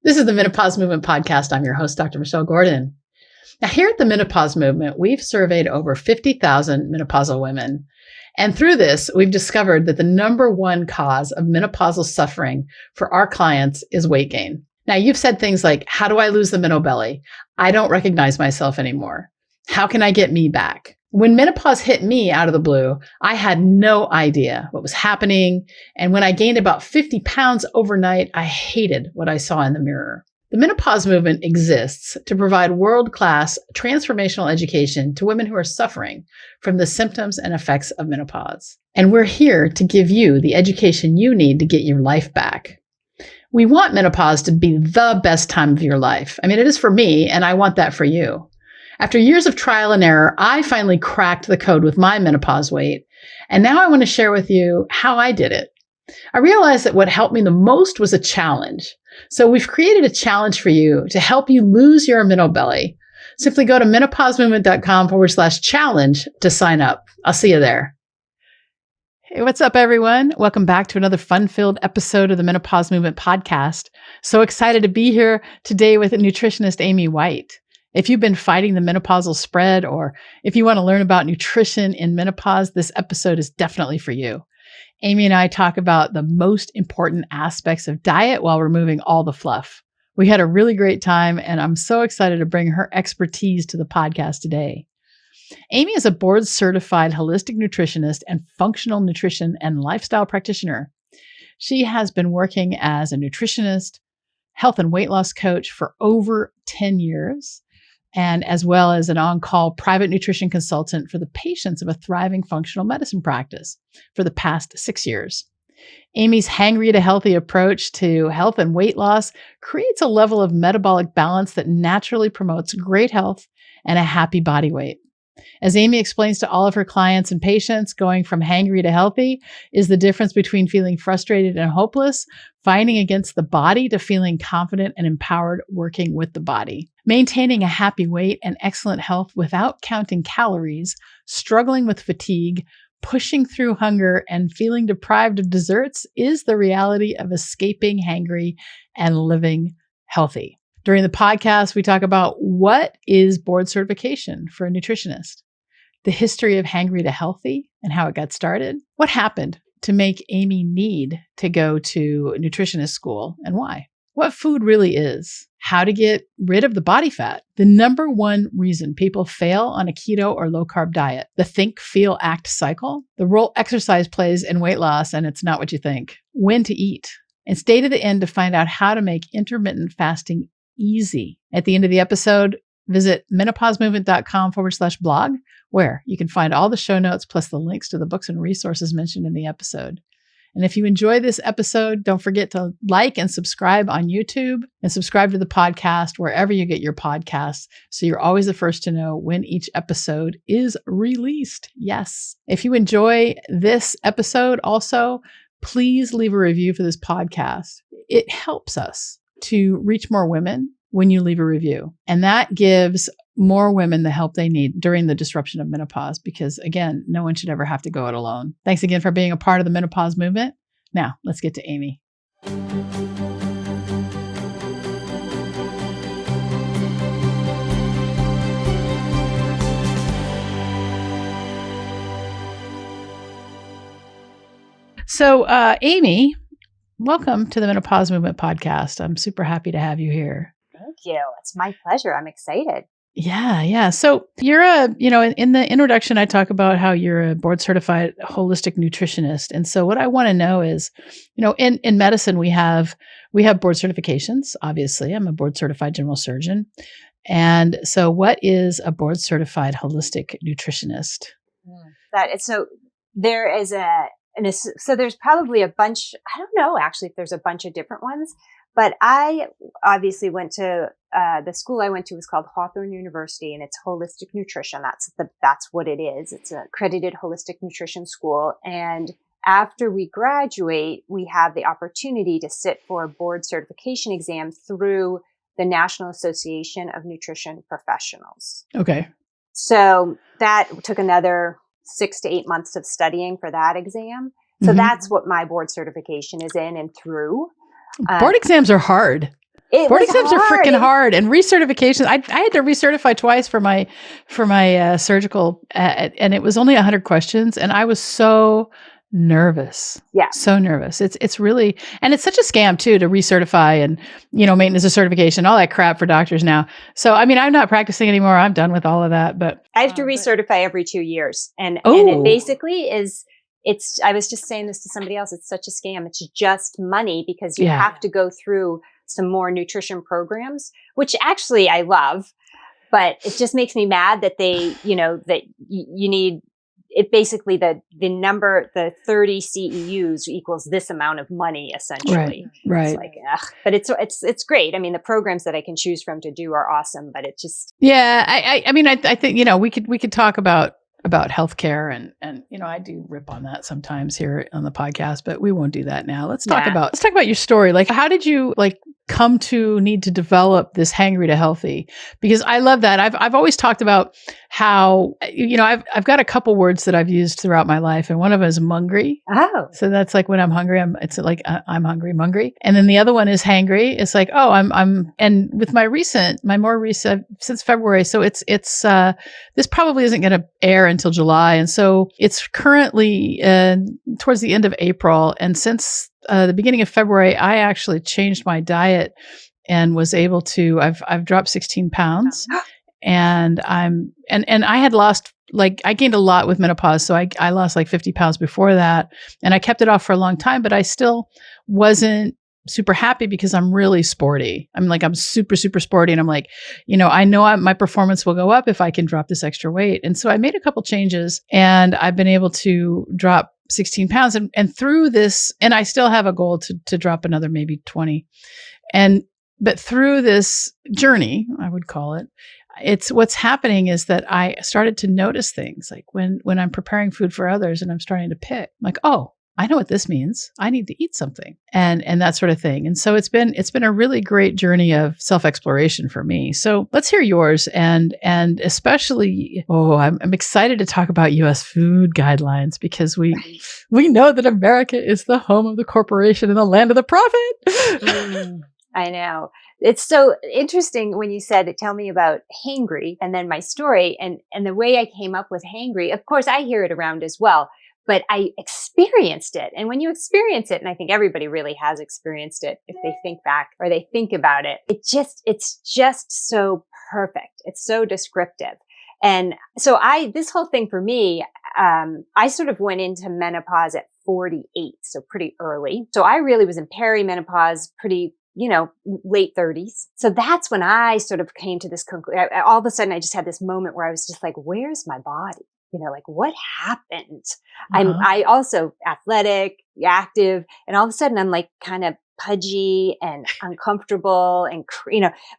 This is the Menopause Movement Podcast. I'm your host, Dr. Michelle Gordon. Now, here at the Menopause Movement, we've surveyed over 50,000 menopausal women. And through this, we've discovered that the number one cause of menopausal suffering for our clients is weight gain. Now, you've said things like, how do I lose the menobelly? I don't recognize myself anymore. How can I get me back? When menopause hit me out of the blue, I had no idea what was happening. And when I gained about 50 pounds overnight, I hated what I saw in the mirror. The menopause movement exists to provide world-class transformational education to women who are suffering from the symptoms and effects of menopause. And we're here to give you the education you need to get your life back. We want menopause to be the best time of your life. I mean, it is for me, and I want that for you. After years of trial and error, I finally cracked the code with my menopause weight. And now I want to share with you how I did it. I realized that what helped me the most was a challenge. So we've created a challenge for you to help you lose your menobelly. Simply go to menopausemovement.com/challenge to sign up. I'll see you there. Hey, what's up, everyone? Welcome back to another fun-filled episode of the Menopause Movement Podcast. So excited to be here today with nutritionist Amy White. If you've been fighting the menopausal spread, or if you want to learn about nutrition in menopause, this episode is definitely for you. Amy and I talk about the most important aspects of diet while removing all the fluff. We had a really great time, and I'm so excited to bring her expertise to the podcast today. Amy is a board-certified holistic nutritionist and functional nutrition and lifestyle practitioner. She has been working as a nutritionist, health and weight loss coach for over 10 years, and as well as an on-call private nutrition consultant for the patients of a thriving functional medicine practice for the past 6 years. Amy's Hangry to Healthy approach to health and weight loss creates a level of metabolic balance that naturally promotes great health and a happy body weight. As Amy explains to all of her clients and patients, going from hangry to healthy is the difference between feeling frustrated and hopeless, fighting against the body, to feeling confident and empowered working with the body. Maintaining a happy weight and excellent health without counting calories, struggling with fatigue, pushing through hunger, and feeling deprived of desserts is the reality of escaping hangry and living healthy. During the podcast, we talk about what is board certification for a nutritionist, the history of Hangry to Healthy and how it got started, what happened to make Amy need to go to nutritionist school and why, what food really is, how to get rid of the body fat, the number one reason people fail on a keto or low-carb diet, the think, feel, act cycle, the role exercise plays in weight loss, and it's not what you think, when to eat, and stay to the end to find out how to make intermittent fasting easy. At the end of the episode, visit menopausemovement.com/blog, where you can find all the show notes plus the links to the books and resources mentioned in the episode. And if you enjoy this episode, don't forget to like and subscribe on YouTube and subscribe to the podcast wherever you get your podcasts, so you're always the first to know when each episode is released. Yes. If you enjoy this episode also, please leave a review for this podcast. It helps us to reach more women when you leave a review. And that gives more women the help they need during the disruption of menopause, because again, no one should ever have to go it alone. Thanks again for being a part of the menopause movement. Now, let's get to Amy. So, Amy, welcome to the Menopause Movement Podcast. I'm super happy to have you here. Thank you. It's my pleasure. I'm excited. Yeah. So you're in the introduction, I talk about how you're a board certified holistic nutritionist. And so what I want to know is, in medicine, we have board certifications. Obviously, I'm a board certified general surgeon. And so what is a board certified holistic nutritionist? There's probably a bunch. I don't know actually if there's a bunch of different ones, but I obviously went to the school I went to was called Hawthorne University, and it's holistic nutrition. That's what it is. It's an accredited holistic nutrition school. And after we graduate, we have the opportunity to sit for a board certification exam through the National Association of Nutrition Professionals. Okay. So that took another 6 to 8 months of studying for that exam. So that's what my board certification is in and through. Board exams are hard. It Board was exams are hard. freaking hard, and recertifications. I had to recertify twice for my surgical, and it was only 100 questions, and I was so nervous. Yeah. So nervous. It's really, and it's such a scam too to recertify and maintenance of certification, all that crap for doctors now. So I mean, I'm not practicing anymore. I'm done with all of that. But I have to recertify every 2 years, and it oh, basically is. I was just saying this to somebody else. It's such a scam. It's just money because you Yeah. have to go through some more nutrition programs, which actually I love, but it just makes me mad that they, that you need it. Basically, the 30 CEUs equals this amount of money, essentially. Right. It's like, ugh. But it's great. I mean, the programs that I can choose from to do are awesome, but it's just. Yeah. I mean, I think, we could talk about healthcare and I do rip on that sometimes here on the podcast, but we won't do that now. Let's talk about your story. Like, how did you come to need to develop this hangry to healthy? Because I love that. I've always talked about how, I've got a couple words that I've used throughout my life, and one of them is mungry. Oh. So that's like when I'm hungry, I'm hungry, mungry. And then the other one is hangry. It's like, oh, and with my more recent since February. So it's this probably isn't going to air until July. And so it's currently towards the end of April. And since the beginning of February, I actually changed my diet and was able to, I've dropped 16 pounds and I had lost, I gained a lot with menopause. So I lost 50 pounds before that, and I kept it off for a long time, but I still wasn't super happy because I'm really sporty. I'm super, super sporty. And I'm I know my performance will go up if I can drop this extra weight. And so I made a couple changes, and I've been able to drop 16 pounds and through this, and I still have a goal to drop another maybe 20. But through this journey, I would call it, it's what's happening is that I started to notice things like when I'm preparing food for others and I'm starting to pick, oh, I know what this means. I need to eat something and that sort of thing. And so it's been a really great journey of self-exploration for me. So let's hear yours. And especially, I'm excited to talk about US food guidelines because we know that America is the home of the corporation and the land of the profit. I know. It's so interesting when you said, tell me about hangry and then my story and the way I came up with hangry. Of course, I hear it around as well, but I experienced it. And when you experience it, and I think everybody really has experienced it if they think back or they think about it, it's just so perfect. It's so descriptive. And so this whole thing for me, I sort of went into menopause at 48, so pretty early. So I really was in perimenopause pretty late 30s. So that's when I sort of came to this conclusion. All of a sudden, I just had this moment where I was just like, where's my body? What happened? I also athletic, active, and all of a sudden I'm kind of pudgy and uncomfortable and,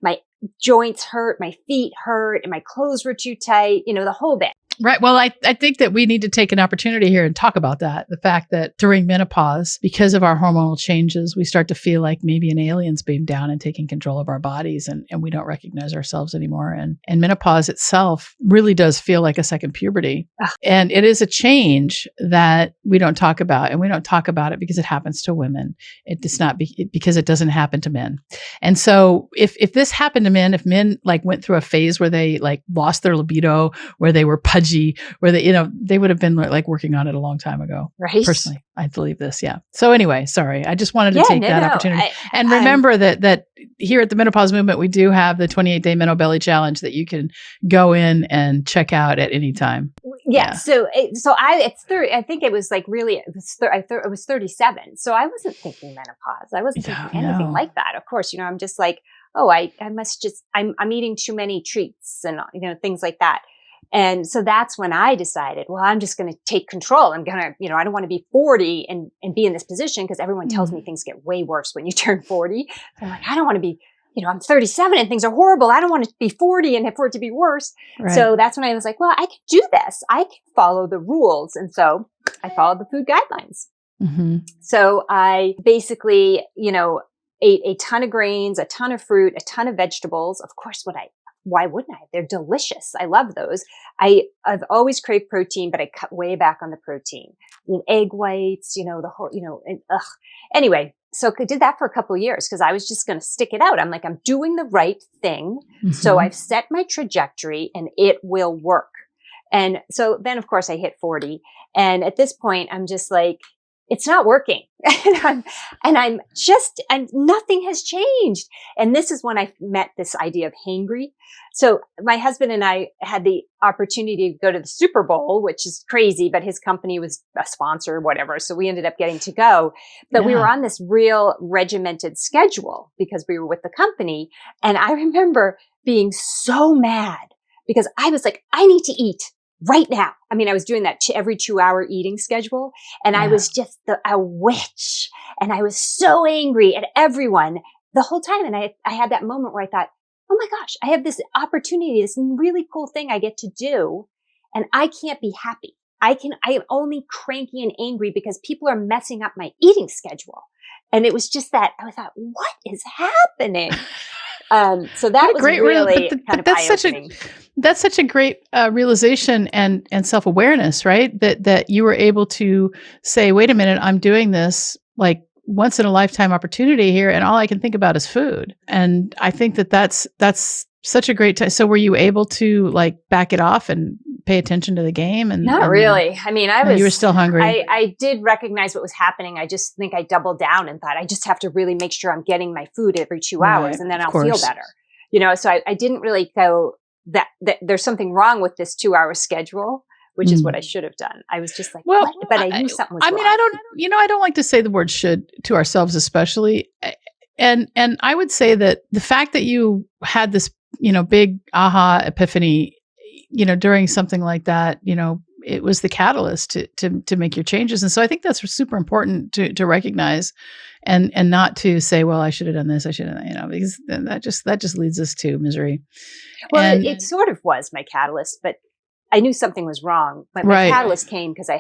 my joints hurt, my feet hurt, and my clothes were too tight, the whole bit. Right. Well, I think that we need to take an opportunity here and talk about that. The fact that during menopause, because of our hormonal changes, we start to feel like maybe an alien's beamed down and taking control of our bodies and we don't recognize ourselves anymore. And menopause itself really does feel like a second puberty. And it is a change that we don't talk about. And we don't talk about it because it happens to women. It's not because it doesn't happen to men. And so if this happened to men, if men went through a phase where they lost their libido, where they were pudgy, where they would have been working on it a long time ago. Right. Personally, I believe this. Yeah. So anyway, sorry. I just wanted to take that opportunity. And remember that here at the Menopause Movement, we do have the 28-day Menno Belly Challenge that you can go in and check out at any time. Yeah. So it's 30, I think it was it was 37. So I wasn't thinking menopause. I wasn't thinking anything like that. Of course, I'm just I'm eating too many treats and, things like that. And so that's when I decided, well, I'm just going to take control. I'm going to, I don't want to be 40 and be in this position because everyone tells me things get way worse when you turn 40. So I'm I don't want to be, I'm 37 and things are horrible. I don't want to be 40 and for it to be worse. Right. So that's when I was well, I can do this. I can follow the rules. And so I followed the food guidelines. Mm-hmm. So I basically, ate a ton of grains, a ton of fruit, a ton of vegetables. Of course, why wouldn't I? They're delicious. I love those. I've always craved protein, but I cut way back on the protein. Egg whites, the whole, Anyway, so I did that for a couple of years because I was just going to stick it out. I'm like, I'm doing the right thing. So I've set my trajectory and it will work. And so then of course I hit 40. And at this point, I'm just like, it's not working. and nothing has changed. And this is when I met this idea of hangry. So my husband and I had the opportunity to go to the Super Bowl, which is crazy, but his company was a sponsor or whatever. So we ended up getting to go, but we were on this real regimented schedule because we were with the company. And I remember being so mad because I was like, I need to eat right now. I mean, I was doing that every 2-hour eating schedule, and I was just a witch, and I was so angry at everyone the whole time. And I had that moment where I thought, oh my gosh, I have this opportunity, this really cool thing I get to do, and I can't be happy. I am only cranky and angry because people are messing up my eating schedule. And it was just that I thought, what is happening? So that was really kind of eye-opening. That's such a great realization and self-awareness, right? That you were able to say, wait a minute, I'm doing this like once in a lifetime opportunity here, and all I can think about is food. And I think that's such a great time. So were you able to like back it off and pay attention to the game? And not really. I mean, you were still hungry. I did recognize what was happening. I just think I doubled down and thought I just have to really make sure I'm getting my food every 2 hours, and then I'll feel better. So I didn't really go that there's something wrong with this 2-hour schedule, which is what I should have done. I was just like, well, what? But I knew something was wrong. I don't like to say the word should to ourselves, especially. And I would say that the fact that you had this, big aha epiphany, during something like that, it was the catalyst to make your changes. And so I think that's super important to recognize and not to say, well, I should have done this, I should have, because that just leads us to misery. Well, it sort of was my catalyst, but I knew something was wrong. But my catalyst came because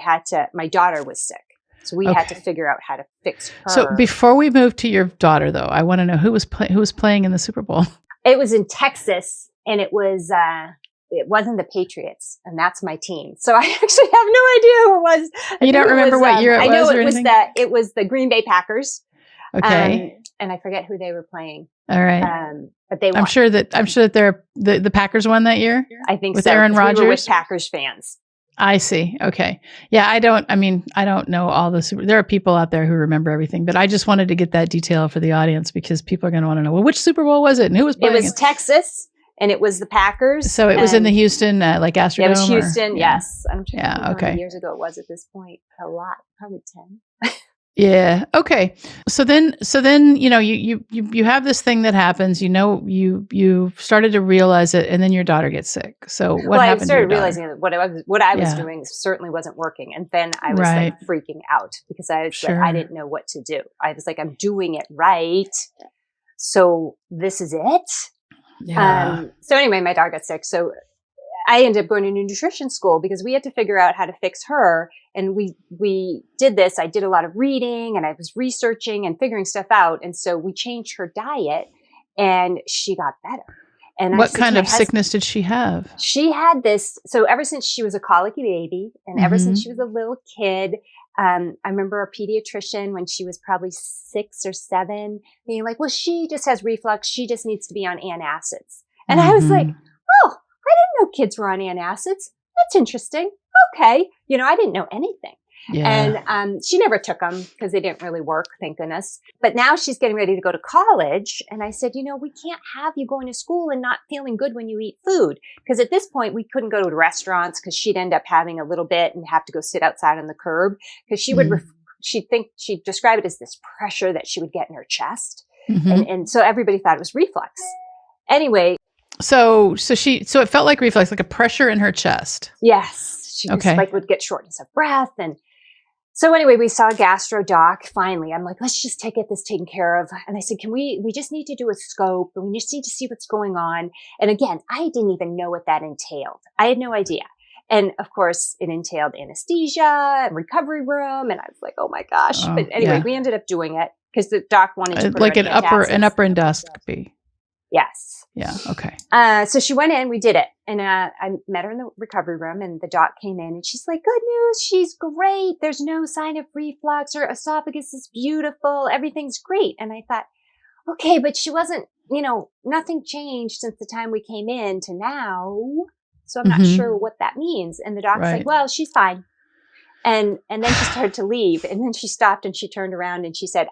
my daughter was sick. So we had to figure out how to fix her. So before we move to your daughter, though, I want to know who was playing in the Super Bowl. It was in Texas, and it wasn't the Patriots, and that's my team. So I actually have no idea who it was. You don't remember what year it was? I know or anything? It was the Green Bay Packers. Okay. And I forget who they were playing. All right. But they won. I'm sure that the Packers won that year. I think with so. Aaron Rodgers. We were with Packers fans. I see. Okay. Yeah, I don't know all there are people out there who remember everything, but I just wanted to get that detail for the audience because people are going to want to know, well, which Super Bowl was it and who was playing? It was Texas, and it was the Packers. So it was in the Houston, like Astrodome? It was Houston, yes. I'm trying to think how many okay. years ago it was at this point. A lot, probably 10. Yeah. Okay. So then, you have this thing that happens, you started to realize it, and then your daughter gets sick. So what happened? I started realizing that what I was doing certainly wasn't working. And then I was like freaking out because I was like, I didn't know what to do. I was like, I'm doing it right. So this is it. Yeah. So anyway, my daughter got sick. So I ended up going to nutrition school because we had to figure out how to fix her. And we did this. I did a lot of reading, and I was researching and figuring stuff out. And so we changed her diet, and she got better. And what kind of sickness did she have? She had this. So ever since she was a colicky baby, and ever since she was a little kid, I remember our pediatrician when she was probably 6 or 7 being like, well, she just has reflux. She just needs to be on antacids. And I was like, oh, I didn't know kids were on antacids. That's interesting. Okay. I didn't know anything. Yeah. And she never took them because they didn't really work, thank goodness. But now she's getting ready to go to college. And I said, we can't have you going to school and not feeling good when you eat food. Because at this point, we couldn't go to restaurants because she'd end up having a little bit and have to go sit outside on the curb. Because she would, she'd describe it as this pressure that she would get in her chest. And so everybody thought it was reflux. Anyway. So it felt like reflux, like a pressure in her chest. Yes. She just would get shortness of breath. And so anyway, we saw a gastro doc. Finally, I'm like, let's just get this taken care of. And I said, we just need to do a scope, and we just need to see what's going on. And again, I didn't even know what that entailed. I had no idea. And of course, it entailed anesthesia and recovery room. And I was like, oh my gosh. But anyway, we ended up doing it because the doc wanted to put like her on an upper endoscopy. Yes. Yeah. Okay. So she went in, we did it. And I met her in the recovery room, and the doc came in and she's like, good news. She's great. There's no sign of reflux. Her esophagus is beautiful. Everything's great. And I thought, okay, but she wasn't, nothing changed since the time we came in to now. So I'm not sure what that means. And the doc's like, well, she's fine. And then she started to leave, and then she stopped and she turned around and she said,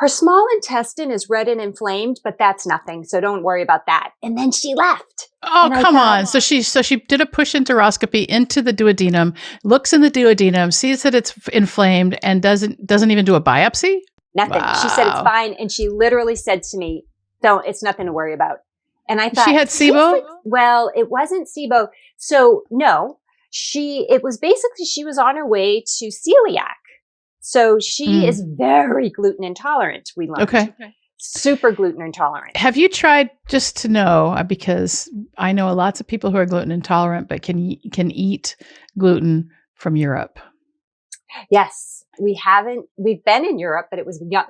her small intestine is red and inflamed, but that's nothing. So don't worry about that. And then she left. Oh, come on. So she did a push enteroscopy into the duodenum, looks in the duodenum, sees that it's inflamed, and doesn't even do a biopsy? Nothing. Wow. She said it's fine. And she literally said to me, it's nothing to worry about. And I thought, she had SIBO? Well, it wasn't SIBO. So no, it was basically, she was on her way to celiac. So she is very gluten intolerant, we learned. Okay. Super gluten intolerant. Have you tried, just to know, because I know lots of people who are gluten intolerant, but can eat gluten from Europe? Yes. We've been in Europe, but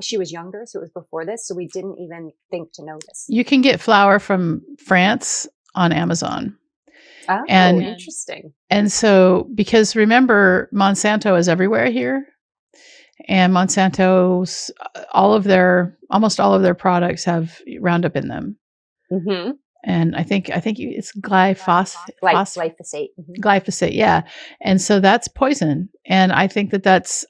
she was younger. So it was before this. So we didn't even think to notice. You can get flour from France on Amazon. Oh, interesting. And so, because remember, Monsanto is everywhere here. And Monsanto's almost all of their products have Roundup in them. Mm-hmm. And I think it's glyphosate. Glyphosate, yeah. And so that's poison. And I think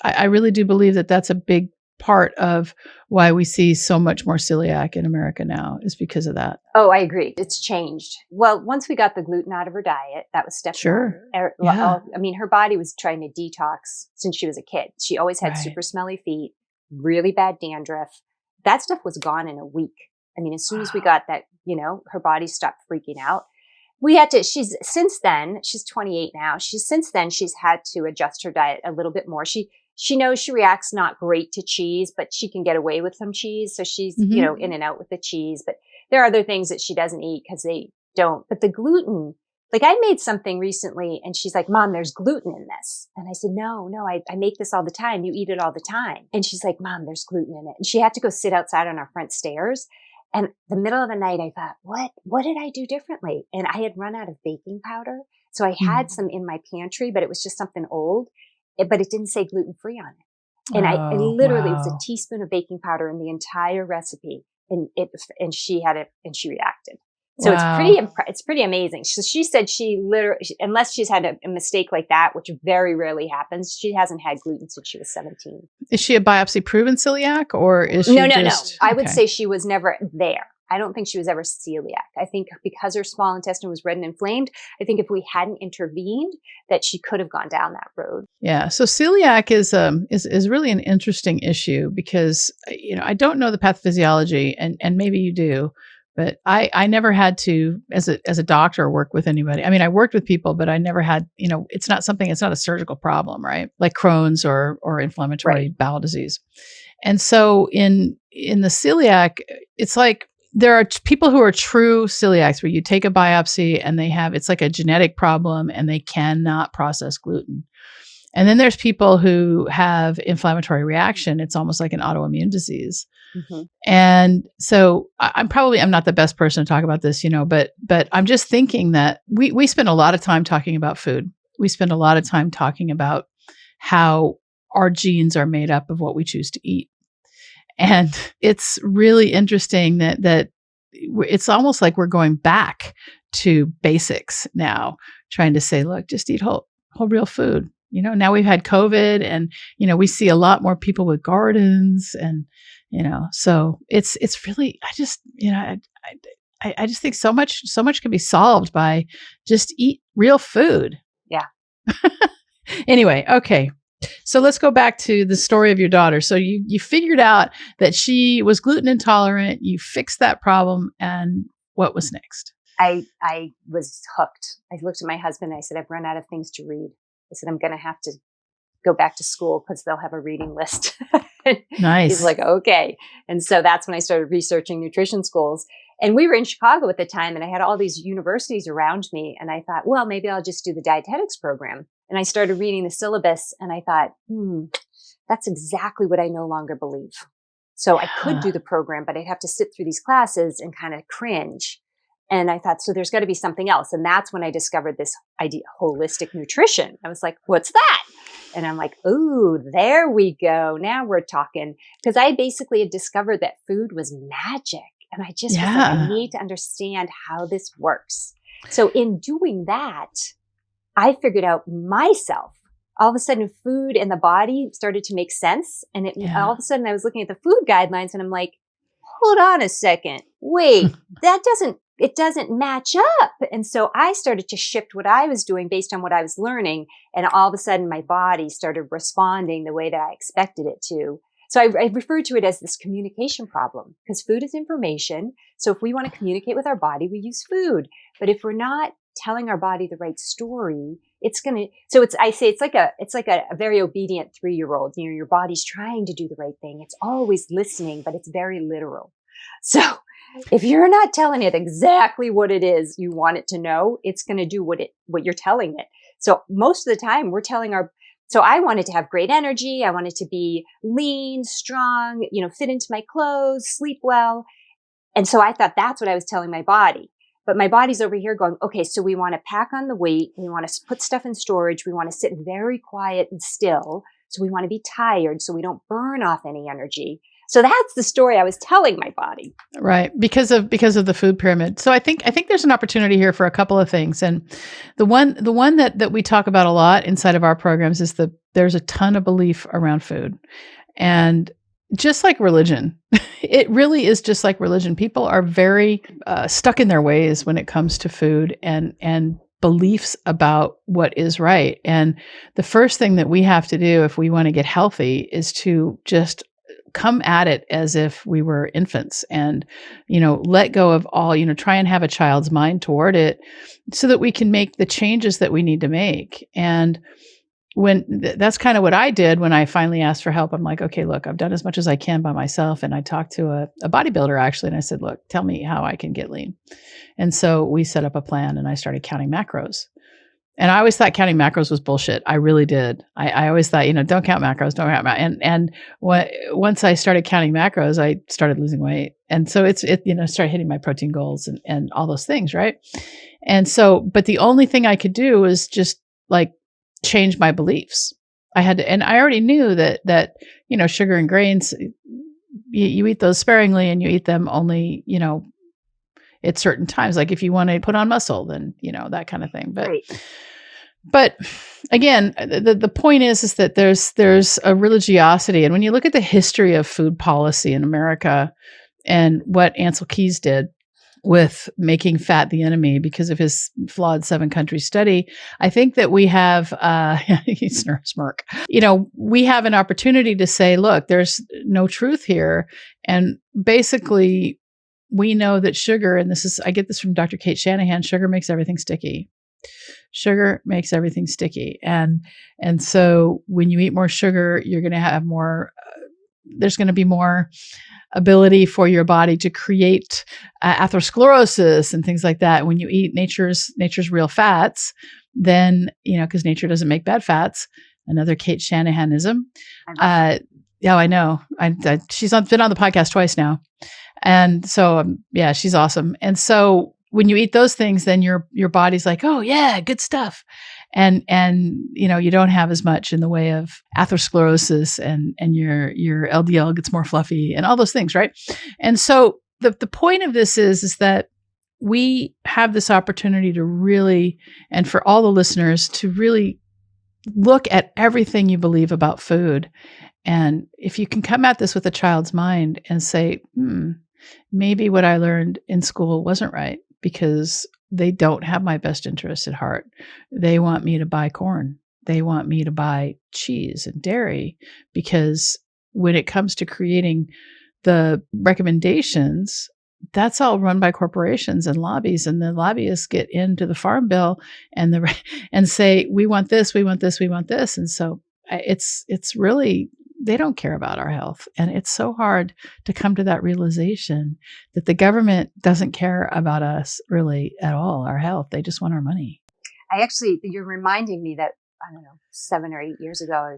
I really do believe that that's a big part of why we see so much more celiac in America now, is because of that. Oh, I agree. It's changed. Well, once we got the gluten out of her diet, that was step sure. one. Yeah. Her body was trying to detox since she was a kid. She always had super smelly feet, really bad dandruff. That stuff was gone in a week. As soon as we got that, her body stopped freaking out. Since then, she's 28 now. She's had to adjust her diet a little bit more. She knows she reacts not great to cheese, but she can get away with some cheese. So she's, in and out with the cheese, but there are other things that she doesn't eat because they don't. But the gluten, like I made something recently and she's like, Mom, there's gluten in this. And I said, no, I make this all the time. You eat it all the time. And she's like, Mom, there's gluten in it. And she had to go sit outside on our front stairs. And the middle of the night, I thought, what did I do differently? And I had run out of baking powder. So I had some in my pantry, but it was just something old. But it didn't say gluten-free on it. And I literally, it was a teaspoon of baking powder in the entire recipe. And she had it and she reacted. So it's pretty amazing. So she said she literally, unless she's had a mistake like that, which very rarely happens, she hasn't had gluten since she was 17. Is she a biopsy proven celiac, or is she No. I would say she was never there. I don't think she was ever celiac. I think because her small intestine was red and inflamed, I think if we hadn't intervened, that she could have gone down that road. Yeah. So celiac is really an interesting issue because, I don't know the pathophysiology, and maybe you do, but I never had to, as a doctor, work with anybody. I worked with people, but I never had, it's not a surgical problem, right? Like Crohn's or inflammatory bowel disease. And so in the celiac, it's like, there are people who are true celiacs where you take a biopsy and it's like a genetic problem and they cannot process gluten. And then there's people who have inflammatory reaction. It's almost like an autoimmune disease. Mm-hmm. And so I'm not the best person to talk about this, but I'm just thinking that we spend a lot of time talking about food. We spend a lot of time talking about how our genes are made up of what we choose to eat. And it's really interesting that it's almost like we're going back to basics now, trying to say, look, just eat whole real food. Now we've had COVID and, we see a lot more people with gardens and, so it's really, I just think so much can be solved by just eat real food. Yeah. Anyway. Okay. So let's go back to the story of your daughter. So you figured out that she was gluten intolerant. You fixed that problem. And what was next? I was hooked. I looked at my husband and I said, I've run out of things to read. I said, I'm going to have to go back to school because they'll have a reading list. Nice. He's like, okay. And so that's when I started researching nutrition schools. And we were in Chicago at the time and I had all these universities around me. And I thought, well, maybe I'll just do the dietetics program. And I started reading the syllabus and I thought, that's exactly what I no longer believe. So I could do the program, but I'd have to sit through these classes and kind of cringe. And I thought, so there's got to be something else. And that's when I discovered this idea, holistic nutrition. I was like, what's that? And I'm like, ooh, there we go. Now we're talking. Because I basically had discovered that food was magic. And I just was like, I need to understand how this works. So in doing that, I figured out myself. All of a sudden, food and the body started to make sense. And all of a sudden, I was looking at the food guidelines and I'm like, hold on a second. Wait, it doesn't match up. And so I started to shift what I was doing based on what I was learning. And all of a sudden, my body started responding the way that I expected it to. So I refer to it as this communication problem, because food is information. So if we want to communicate with our body, we use food. But if we're not telling our body the right story, I say it's like a very obedient 3-year-old. You know, your body's trying to do the right thing. It's always listening, but it's very literal. So if you're not telling it exactly what it is you want it to know, it's going to do what you're telling it. So most of the time we're telling so I wanted to have great energy. I wanted to be lean, strong, fit into my clothes, sleep well. And so I thought that's what I was telling my body. But my body's over here going, okay, so we want to pack on the weight. We want to put stuff in storage. We want to sit very quiet and still. So we want to be tired so we don't burn off any energy. So that's the story I was telling my body. Right. Because of the food pyramid. So I think there's an opportunity here for a couple of things. And the one that we talk about a lot inside of our programs is there's a ton of belief around food. And just like religion, it really is just like religion. People are very stuck in their ways when it comes to food and beliefs about what is right. And the first thing that we have to do if we want to get healthy is to just come at it as if we were infants and, let go of all, try and have a child's mind toward it so that we can make the changes that we need to make. And that's kind of what I did when I finally asked for help. I'm like, okay, look, I've done as much as I can by myself. And I talked to a bodybuilder actually, and I said, look, tell me how I can get lean. And so we set up a plan and I started counting macros. And I always thought counting macros was bullshit. I really did. I always thought, don't count macros, don't count macros. And once I started counting macros, I started losing weight. And so it started hitting my protein goals and all those things, right? And so, but the only thing I could do was just like change my beliefs. I had to, and I already knew that sugar and grains, you eat those sparingly and you eat them only, at certain times. Like if you want to put on muscle, then, that kind of thing. But Right. But again, the point is that there's a religiosity. And when you look at the history of food policy in America and what Ansel Keys did with making fat the enemy because of his flawed 7-country study, I think that we have, smirk, we have an opportunity to say, look, there's no truth here. And basically we know that sugar, and I get this from Dr. Kate Shanahan, sugar makes everything sticky. Sugar makes everything sticky. And so when you eat more sugar, you're going to have more, there's going to be more ability for your body to create atherosclerosis and things like that. When you eat nature's real fats, then, because nature doesn't make bad fats, another Kate Shanahanism. Yeah, I know. She's been on the podcast twice now. And so, she's awesome. And so when you eat those things, then your body's like, oh yeah, good stuff. And you don't have as much in the way of atherosclerosis and your LDL gets more fluffy and all those things, right? And so the point of this is that we have this opportunity to really, and for all the listeners to really look at everything you believe about food. And if you can come at this with a child's mind and say, maybe what I learned in school wasn't right, because they don't have my best interest at heart. They want me to buy corn. They want me to buy cheese and dairy, because when it comes to creating the recommendations, that's all run by corporations and lobbies, and the lobbyists get into the farm bill and say, we want this, we want this, we want this. And so it's really, they don't care about our health. And it's so hard to come to that realization that the government doesn't care about us really at all, our health. They just want our money. You're reminding me that, I don't know, 7 or 8 years ago,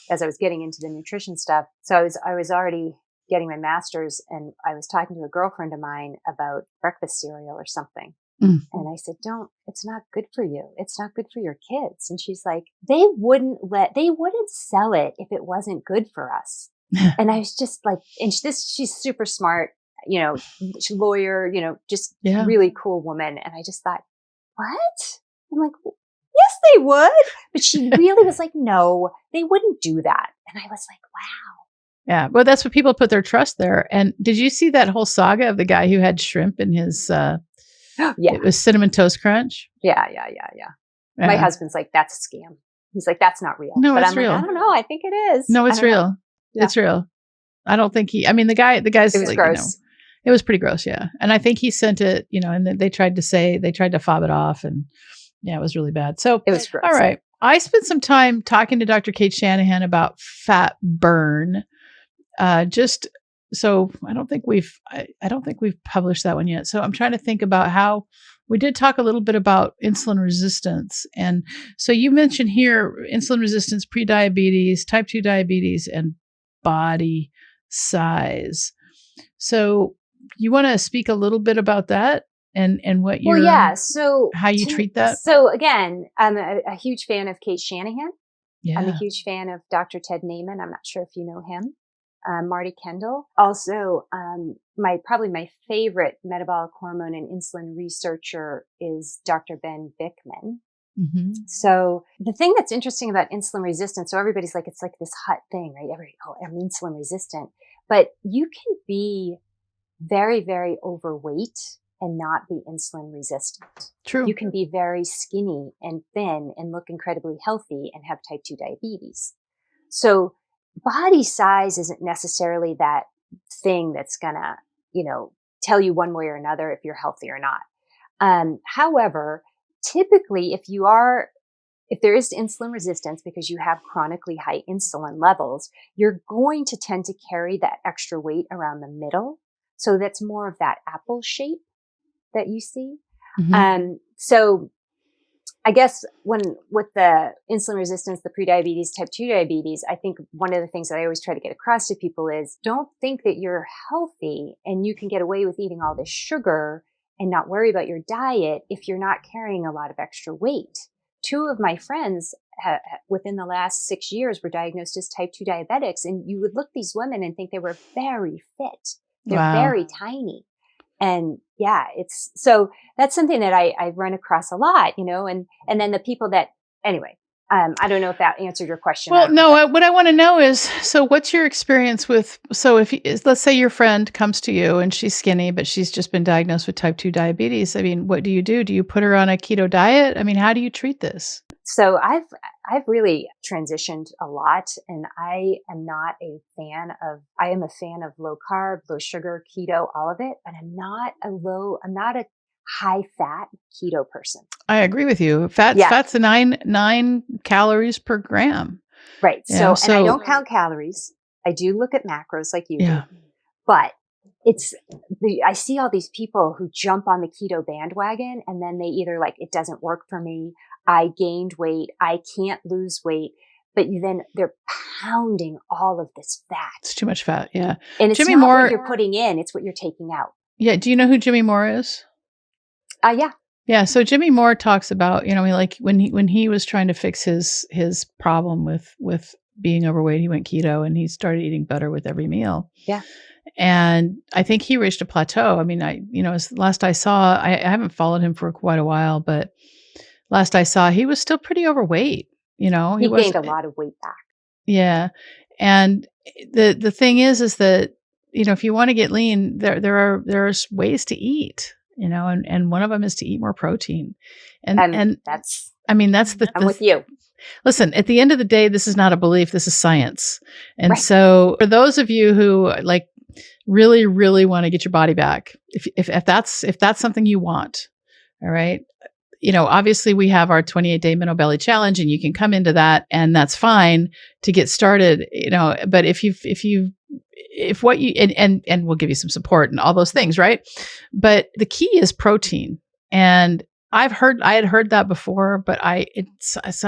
as I was getting into the nutrition stuff. So I was already getting my master's, and I was talking to a girlfriend of mine about breakfast cereal or something. Mm. And I said, it's not good for you. It's not good for your kids. And she's like, they wouldn't sell it if it wasn't good for us. And I was just like, she's super smart, she's a lawyer, just really cool woman. And I just thought, what? I'm like, yes, they would. But she really was like, no, they wouldn't do that. And I was like, wow. Yeah. Well, that's what people put their trust there. And did you see that whole saga of the guy who had shrimp in his, it was Cinnamon Toast Crunch? Yeah. My husband's like, that's a scam. He's like, that's not real. No, but it's I'm real. like, I don't know. I think it is. No, it's real. Yeah. It's real. I don't think the guy's it was like, gross. It was pretty gross. Yeah. And I think he sent it, and they tried to fob it off, and yeah, it was really bad. So it was gross. All right. I spent some time talking to Dr. Kate Shanahan about fat burn. So I don't think we've published that one yet. So I'm trying to think about how we did talk a little bit about insulin resistance. And so you mentioned here insulin resistance, prediabetes, type 2 diabetes, and body size. So you want to speak a little bit about that and what how you treat that? So again, I'm a huge fan of Kate Shanahan. Yeah. I'm a huge fan of Dr. Ted Naiman. I'm not sure if you know him. Marty Kendall. Also, probably my favorite metabolic hormone and insulin researcher is Dr. Ben Bickman. Mm-hmm. So the thing that's interesting about insulin resistance, so everybody's like, it's like this hot thing, right? I'm insulin resistant, but you can be very, very overweight and not be insulin resistant. True. You can be very skinny and thin and look incredibly healthy and have type 2 diabetes. So body size isn't necessarily that thing that's gonna, tell you one way or another if you're healthy or not. However, typically if there is insulin resistance because you have chronically high insulin levels, you're going to tend to carry that extra weight around the middle. So that's more of that apple shape that you see. Mm-hmm. So I guess with the insulin resistance, the prediabetes, type 2 diabetes, I think one of the things that I always try to get across to people is don't think that you're healthy and you can get away with eating all this sugar and not worry about your diet if you're not carrying a lot of extra weight. 2 of my friends within the last 6 years were diagnosed as type 2 diabetics, and you would look at these women and think they were very fit. They're very tiny. And yeah, so that's something that I run across a lot, and then the people that, anyway, I don't know if that answered your question. Well, no, what I want to know is, so what's your experience so let's say your friend comes to you and she's skinny, but she's just been diagnosed with type 2 diabetes. I mean, what do you do? Do you put her on a keto diet? I mean, how do you treat this? So I've really transitioned a lot, and I am a fan of low carb, low sugar, keto, all of it, but I'm not a high fat keto person. I agree with you. Fat's 9 calories per gram. Right. So and I don't count calories. I do look at macros like you do, but I see all these people who jump on the keto bandwagon, and then they either like, it doesn't work for me. I gained weight. I can't lose weight. But then they're pounding all of this fat. It's too much fat. Yeah. And it's Jimmy not Moore, what you're putting in. It's what you're taking out. Yeah. Do you know who Jimmy Moore is? Yeah. Yeah. So Jimmy Moore talks about, like when he was trying to fix his problem with being overweight, he went keto and he started eating better with every meal. Yeah. And I think he reached a plateau. I mean, last I saw, I haven't followed him for quite a while, but last I saw, he was still pretty overweight. He gained a lot of weight back. Yeah. And the thing is that, if you want to get lean, there are ways to eat, and one of them is to eat more protein. And that's I'm with you. Listen, at the end of the day, this is not a belief. This is science. And so for those of you who really, really want to get your body back, if that's something you want, all right. Obviously we have our 28-day Minnow Belly Challenge, and you can come into that, and that's fine to get started, but and we'll give you some support and all those things, right? But the key is protein. And I had heard that before, but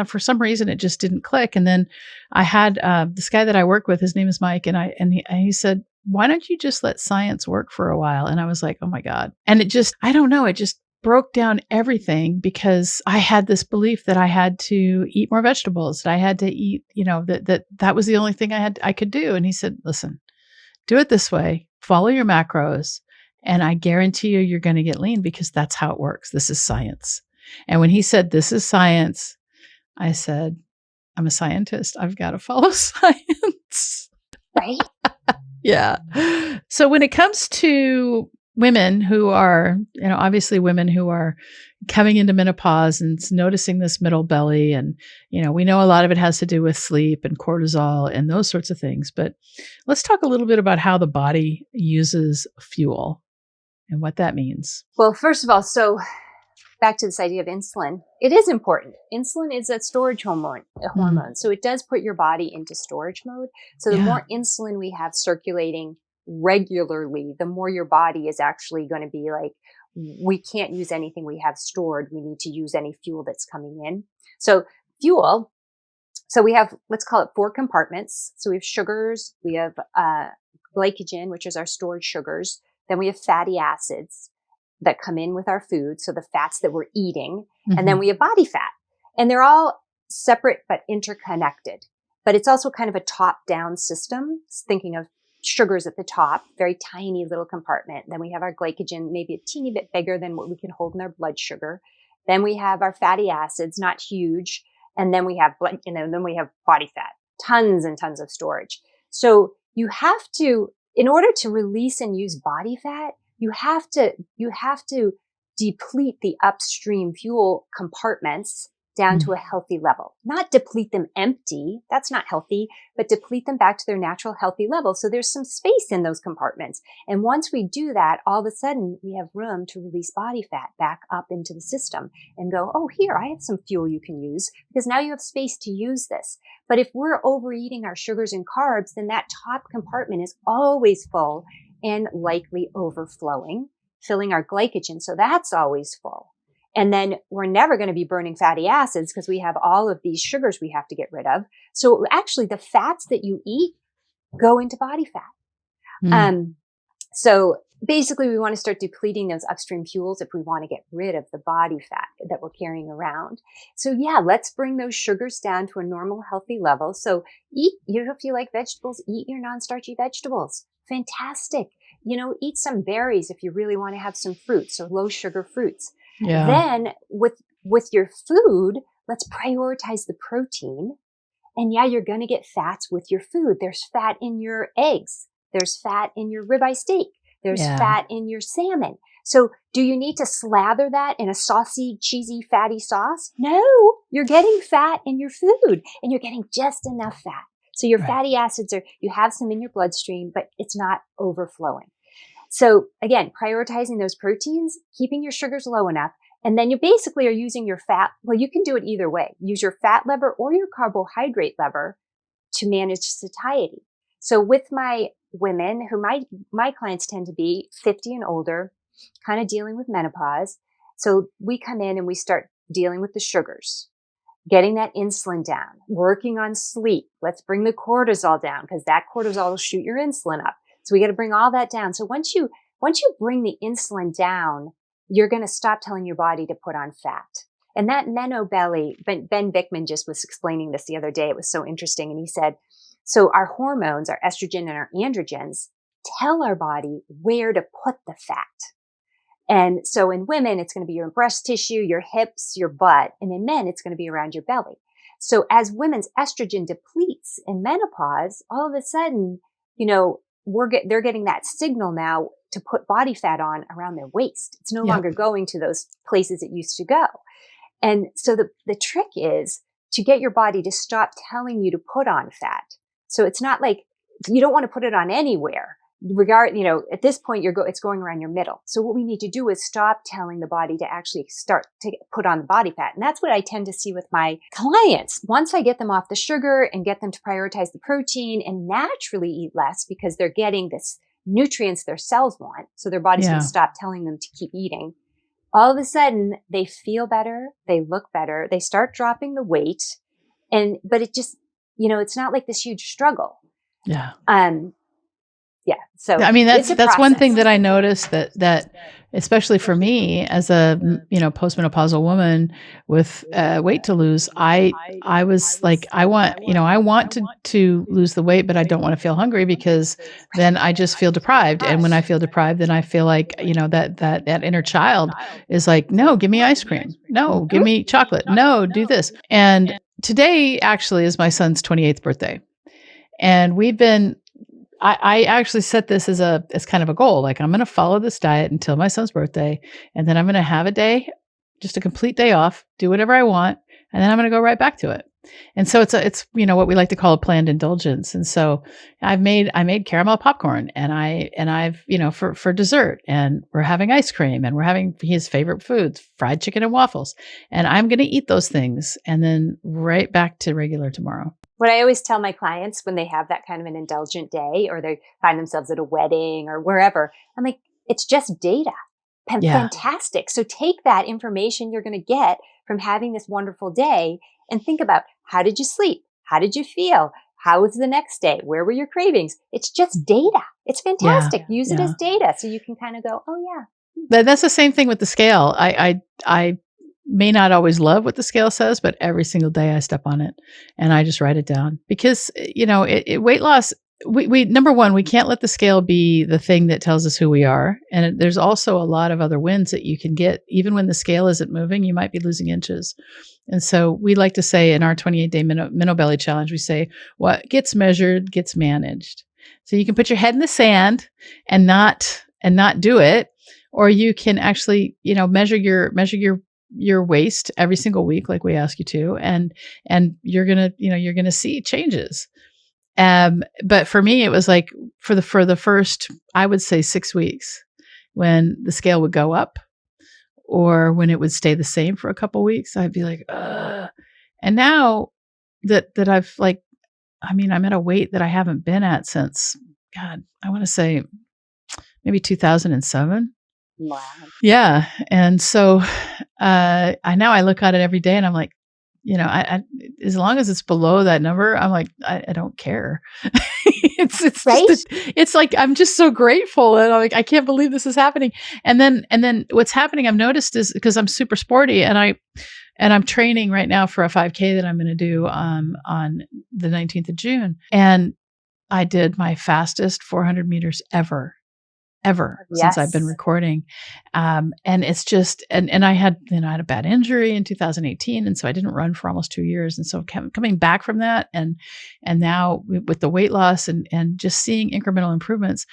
for some reason it just didn't click. And then I had this guy that I work with, his name is Mike, and he said, why don't you just let science work for a while? And I was like, oh my God. And it just, I don't know, it just broke down everything because I had this belief that I had to eat more vegetables, that I had to eat, that was the only thing I could do. And he said, listen, do it this way, follow your macros, and I guarantee you're going to get lean because that's how it works. This is science. And when he said, this is science, I said, I'm a scientist. I've got to follow science. Right? Yeah. So when it comes to women who are, obviously women who are coming into menopause and noticing this middle belly, and, we know a lot of it has to do with sleep and cortisol and those sorts of things. But let's talk a little bit about how the body uses fuel and what that means. Well, first of all, so back to this idea of insulin, it is important. Insulin is a storage hormone. So it does put your body into storage mode. So the more insulin we have circulating regularly, the more your body is actually going to be like, we can't use anything we have stored. We need to use any fuel that's coming in. So fuel, so we have, let's call it 4 compartments. So we have sugars, we have glycogen, which is our stored sugars. Then we have fatty acids that come in with our food. So the fats that we're eating. And then we have body fat. And they're all separate but interconnected. But it's also kind of a top-down system, thinking of sugars at the top, very tiny little compartment. Then we have our glycogen, maybe a teeny bit bigger than what we can hold in our blood sugar. Then we have our fatty acids, not huge. And then we have blood, then we have body fat, tons and tons of storage. So you have to, in order to release and use body fat, you have to deplete the upstream fuel compartments down to a healthy level. Not deplete them empty. That's not healthy, but deplete them back to their natural healthy level. So there's some space in those compartments. And once we do that, all of a sudden we have room to release body fat back up into the system and go, oh, here, I have some fuel you can use because now you have space to use this. But if we're overeating our sugars and carbs, then that top compartment is always full and likely overflowing, filling our glycogen. So that's always full. And then we're never going to be burning fatty acids because we have all of these sugars we have to get rid of. So actually the fats that you eat go into body fat. So basically we want to start depleting those upstream fuels if we want to get rid of the body fat that we're carrying around. So yeah, let's bring those sugars down to a normal, healthy level. So eat, if you like vegetables, eat your non-starchy vegetables. Fantastic. Eat some berries if you really want to have some fruits or low sugar fruits. Yeah. Then with your food, let's prioritize the protein. And yeah, you're going to get fats with your food. There's fat in your eggs. There's fat in your ribeye steak. There's fat in your salmon. So do you need to slather that in a saucy, cheesy, fatty sauce? No, you're getting fat in your food and you're getting just enough fat. So your fatty acids you have some in your bloodstream, but it's not overflowing. So again, prioritizing those proteins, keeping your sugars low enough, and then you basically are using your fat. Well, you can do it either way. Use your fat lever or your carbohydrate lever to manage satiety. So with my women, who my clients tend to be 50 and older, kind of dealing with menopause. So we come in and we start dealing with the sugars, getting that insulin down, working on sleep. Let's bring the cortisol down because that cortisol will shoot your insulin up. So we got to bring all that down. So once you bring the insulin down, you're going to stop telling your body to put on fat. And that belly, Ben Bickman just was explaining this the other day. It was so interesting. And he said, so our hormones, our estrogen and our androgens, tell our body where to put the fat. And so in women, it's going to be your breast tissue, your hips, your butt. And in men, it's going to be around your belly. So as women's estrogen depletes in menopause, all of a sudden, they're getting that signal now to put body fat on around their waist. It's no longer going to those places it used to go. And so the trick is to get your body to stop telling you to put on fat. So it's not like you don't want to put it on anywhere. At this point, it's going around your middle. So what we need to do is stop telling the body to actually start to put on the body fat. And that's what I tend to see with my clients. Once I get them off the sugar and get them to prioritize the protein and naturally eat less because they're getting this nutrients their cells want. So their body's going to stop telling them to keep eating. All of a sudden they feel better. They look better. They start dropping the weight. But it just, it's not like this huge struggle. Yeah. Yeah. So I mean, it's a that's one thing process. that I noticed that especially for me as a postmenopausal woman with weight to lose, I was like, I want to lose the weight, but I don't want to feel hungry because then I just feel deprived, and when I feel deprived, then I feel like that inner child is like, no, give me ice cream, no, give me chocolate, no, do this. And today actually is my son's 28th birthday, and I actually set this as kind of a goal. Like, I'm going to follow this diet until my son's birthday, and then I'm going to have a day, just a complete day off, do whatever I want, and then I'm going to go right back to it. And so it's what we like to call a planned indulgence. And so I made caramel popcorn, and I've for dessert, and we're having ice cream, and we're having his favorite foods, fried chicken and waffles, and I'm going to eat those things, and then right back to regular tomorrow. What I always tell my clients when they have that kind of an indulgent day, or they find themselves at a wedding or wherever, I'm like, it's just data. Yeah. Fantastic. So take that information you're going to get from having this wonderful day and think about, how did you sleep? How did you feel? How was the next day? Where were your cravings? It's just data. It's fantastic. Use it as data so you can kind of go, oh yeah. That's the same thing with the scale. I may not always love what the scale says, but every single day I step on it and I just write it down, because weight loss, we number one, we can't let the scale be the thing that tells us who we are. And there's also a lot of other wins that you can get. Even when the scale isn't moving, you might be losing inches. And so we like to say in our 28-day minnow belly challenge, we say, what gets measured gets managed. So you can put your head in the sand and not do it, or you can actually, measure your waist every single week, like we ask you to, and you're gonna see changes. But for me, it was like for the first, I would say 6 weeks, when the scale would go up, or when it would stay the same for a couple weeks, I'd be like, ugh. And now that I've I'm at a weight that I haven't been at since, God, I want to say maybe 2007. Wow. Yeah. And so I look at it every day and I'm like, I as long as it's below that number, I'm like, I don't care. It's right. It's like, I'm just so grateful. And I'm like, I can't believe this is happening. And then what's happening, I've noticed, is because I'm super sporty, and I'm training right now for a 5K that I'm going to do on the 19th of June. And I did my fastest 400 meters ever since I've been recording. And it's just, and I had a bad injury in 2018. And so I didn't run for almost 2 years. And so coming back from that, and now with the weight loss and just seeing incremental improvements,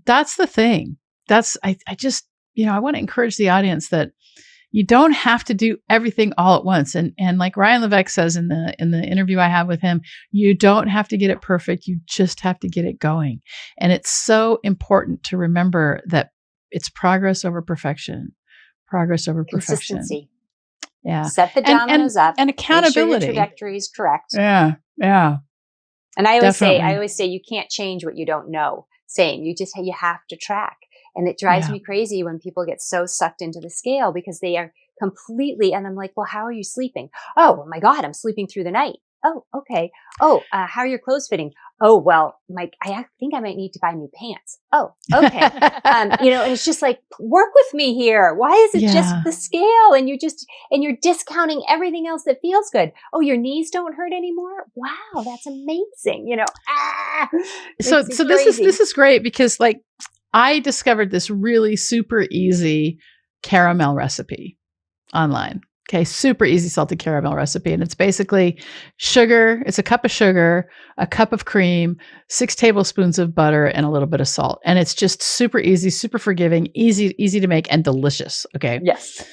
that's the thing. I just, I want to encourage the audience that you don't have to do everything all at once. And like Ryan Levesque says in the interview I have with him, you don't have to get it perfect. You just have to get it going. And it's so important to remember that it's progress over perfection. Progress over perfection. Consistency. Yeah. Set the dominoes up. And accountability. Make sure your trajectory is correct. Yeah. Yeah. And I always say you can't change what you don't know. You have to track. And it drives me crazy when people get so sucked into the scale, because they are completely, and I'm like, well, how are you sleeping? Oh my God, I'm sleeping through the night. Oh, okay. Oh, how are your clothes fitting? Oh, well, I think I might need to buy new pants. Oh, okay. And it's just like, work with me here. Why is it just the scale? And you're discounting everything else that feels good. Oh, your knees don't hurt anymore. Wow, that's amazing. So this is great, because I discovered this really super easy caramel recipe online. Okay. Super easy salted caramel recipe. And it's basically sugar. It's a cup of sugar, a cup of cream, 6 tablespoons of butter, and a little bit of salt. And it's just super easy, super forgiving, easy to make, and delicious. Okay. Yes.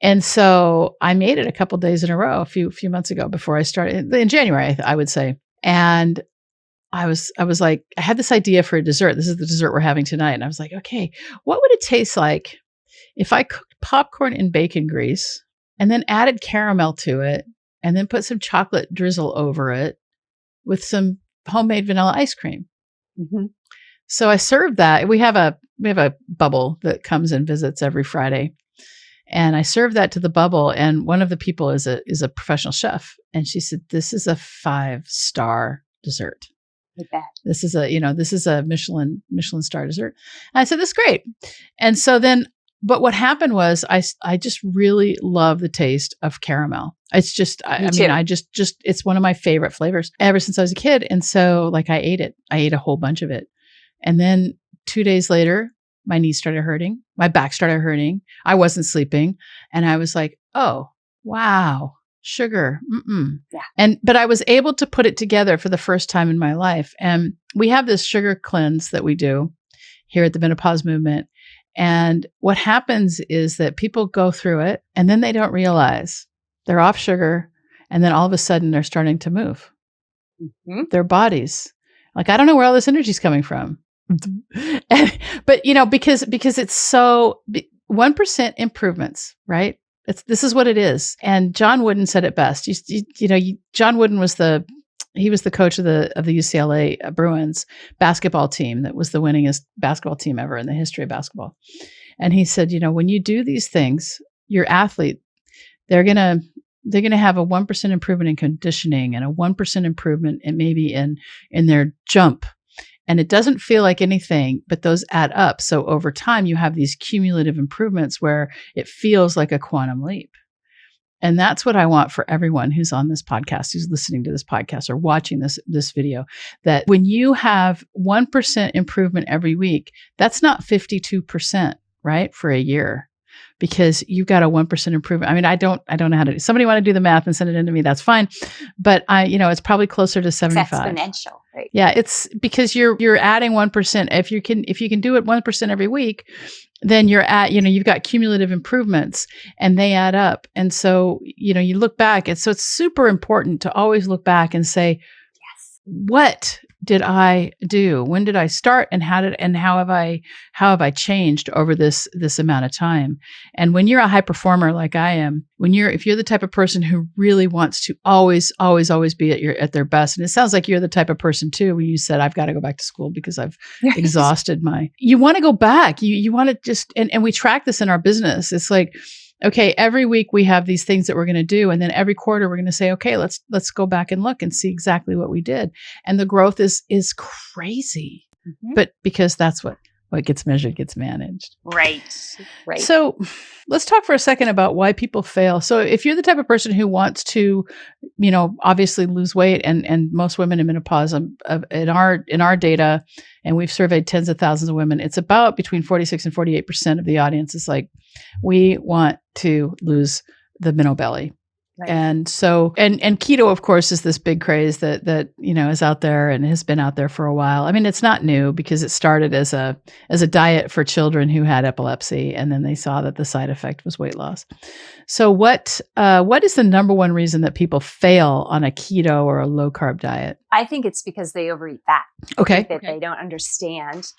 And so I made it a couple days in a row, a few months ago, before I started in January, I would say. And I was like, I had this idea for a dessert. This is the dessert we're having tonight. And I was like, okay, what would it taste like if I cooked popcorn in bacon grease and then added caramel to it, and then put some chocolate drizzle over it with some homemade vanilla ice cream? Mm-hmm. So I served that. We have a bubble that comes and visits every Friday. And I served that to the bubble. And one of the people is a professional chef. And she said, this is a 5-star dessert. I bet. This is a Michelin star dessert. And I said, this is great. And so then, but what happened was I just really love the taste of caramel. It's just, I mean, I just, it's one of my favorite flavors ever since I was a kid. And so like I ate it. I ate a whole bunch of it. And then 2 days later, my knees started hurting. My back started hurting. I wasn't sleeping. And I was like, oh, wow, sugar. Yeah. But I was able to put it together for the first time in my life. And we have this sugar cleanse that we do here at the Menopause Movement. And what happens is that people go through it and then they don't realize they're off sugar. And then all of a sudden they're starting to move their bodies. Like, I don't know where all this energy is coming from. But, because it's so 1% improvements, right? This is what it is. And John Wooden said it best. John Wooden was the coach of the UCLA Bruins basketball team that was the winningest basketball team ever in the history of basketball. And he said, when you do these things, your athlete, they're going to have a 1% improvement in conditioning and a 1% improvement in maybe in their jump. And it doesn't feel like anything, but those add up. So over time, you have these cumulative improvements where it feels like a quantum leap. And that's what I want for everyone who's on this podcast, who's listening to this podcast or watching this video, that when you have 1% improvement every week, that's not 52%, right? For a year. Because you've got a 1% improvement. I mean, I don't know how to do. Somebody want to do the math and send it in to me, that's fine. But it's probably closer to 75. It's exponential, right? Yeah, it's because you're adding 1%. If you can do it 1% every week, then you're at, you've got cumulative improvements and they add up. And so, you look back, and so it's super important to always look back and say, yes, what did I do? When did I start? And how have I changed over this amount of time? And when you're a high performer like I am, if you're the type of person who really wants to always be at their best, and it sounds like you're the type of person too, when you said, I've got to go back to school because I've exhausted you want to go back. You want to just, and we track this in our business. It's like, okay, every week we have these things that we're going to do. And then every quarter we're going to say, okay, let's go back and look and see exactly what we did. And the growth is crazy, but because that's what gets measured, gets managed. Right. So let's talk for a second about why people fail. So if you're the type of person who wants to, obviously lose weight, and most women in menopause, in our data, and we've surveyed tens of thousands of women, it's about between 46 and 48% of the audience is like, we want to lose the minnow belly. Right. And so, and keto, of course, is this big craze that is out there and has been out there for a while. I mean, it's not new because it started as a diet for children who had epilepsy, and then they saw that the side effect was weight loss. So, what is the number one reason that people fail on a keto or a low carb diet? I think it's because they overeat fat. Okay. They don't understand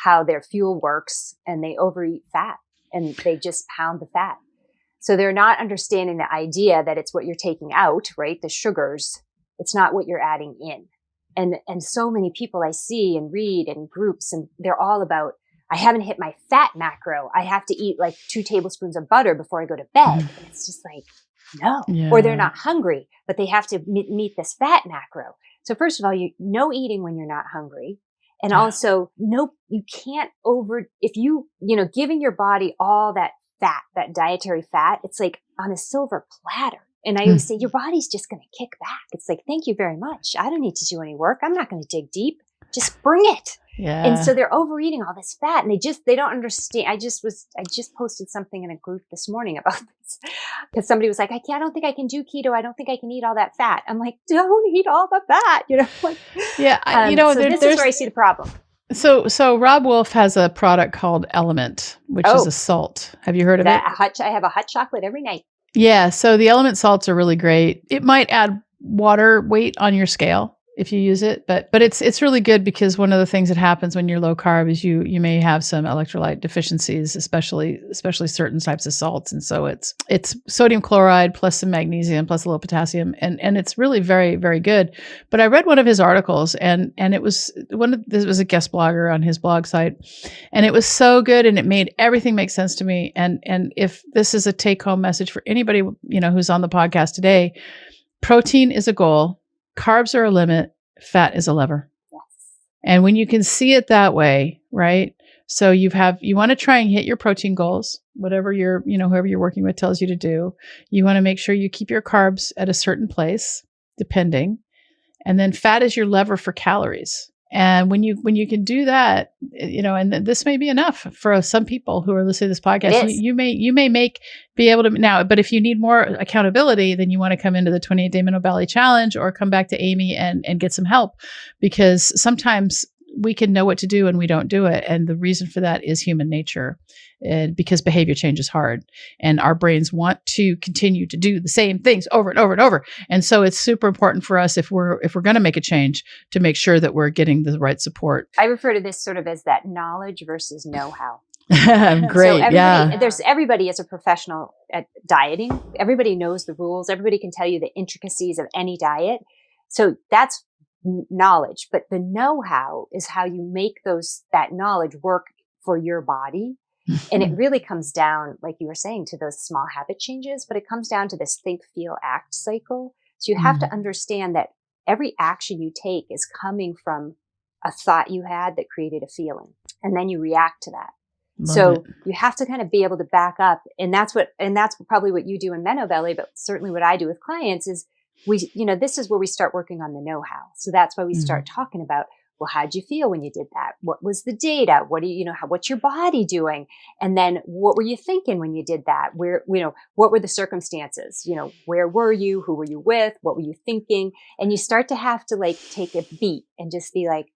how their fuel works, and they overeat fat, and they just pound the fat. So they're not understanding the idea that it's what you're taking out, right? The sugars. It's not what you're adding in. And so many people I see and read in groups, and they're all about, I haven't hit my fat macro. I have to eat like 2 tablespoons of butter before I go to bed. And it's just like, no. Yeah. Or they're not hungry, but they have to meet this fat macro. So first of all, no eating when you're not hungry. And also, no, you can't giving your body all that fat, that dietary fat, it's like on a silver platter. And I always say, your body's just going to kick back. It's like, thank you very much. I don't need to do any work. I'm not going to dig deep. Just bring it. Yeah. And so they're overeating all this fat, and they don't understand. I just posted something in a group this morning about this because somebody was like, I don't think I can do keto. I don't think I can eat all that fat. I'm like, don't eat all the fat. Yeah. This is where I see the problem. So Rob Wolf has a product called Element, which is a salt. Have you heard of it? I have a hot chocolate every night. Yeah. So the Element salts are really great. It might add water weight on your scale if you use it, but it's really good because one of the things that happens when you're low carb is you may have some electrolyte deficiencies, especially certain types of salts. And so it's sodium chloride plus some magnesium plus a little potassium, and it's really very, very good. But I read one of his articles, and it was this was a guest blogger on his blog site, and it was so good, and it made everything make sense to me. And if this is a take home message for anybody who's on the podcast today, protein is a goal. Carbs are a limit. Fat is a lever. Yes. And when you can see it that way, right? So you want to try and hit your protein goals, whatever whoever you're working with tells you to do. You want to make sure you keep your carbs at a certain place, depending. And then fat is your lever for calories. And when you can do that, and this may be enough for some people who are listening to this podcast. You may be able to now, but if you need more accountability, then you want to come into the 28-day Minnow Valley Challenge or come back to Amy and get some help, because sometimes we can know what to do and we don't do it. And the reason for that is human nature, because behavior change is hard and our brains want to continue to do the same things over and over and over. And so it's super important for us, if we're going to make a change, to make sure that we're getting the right support. I refer to this sort of as that knowledge versus know-how. Great. So everybody is a professional at dieting. Everybody knows the rules. Everybody can tell you the intricacies of any diet. So that's knowledge, but the know-how is how you make that knowledge work for your body. And it really comes down, like you were saying, to those small habit changes, but it comes down to this think, feel, act cycle. So you have to understand that every action you take is coming from a thought you had that created a feeling, and then you react to that. You have to kind of be able to back up. And that's probably what you do in Minnow Valley, but certainly what I do with clients is this is where we start working on the know-how. So that's why we start talking about, well, how'd you feel when you did that? What was the data? What's your body doing? And then what were you thinking when you did that? What were the circumstances? Where were you? Who were you with? What were you thinking? And you start to have to take a beat and just be like,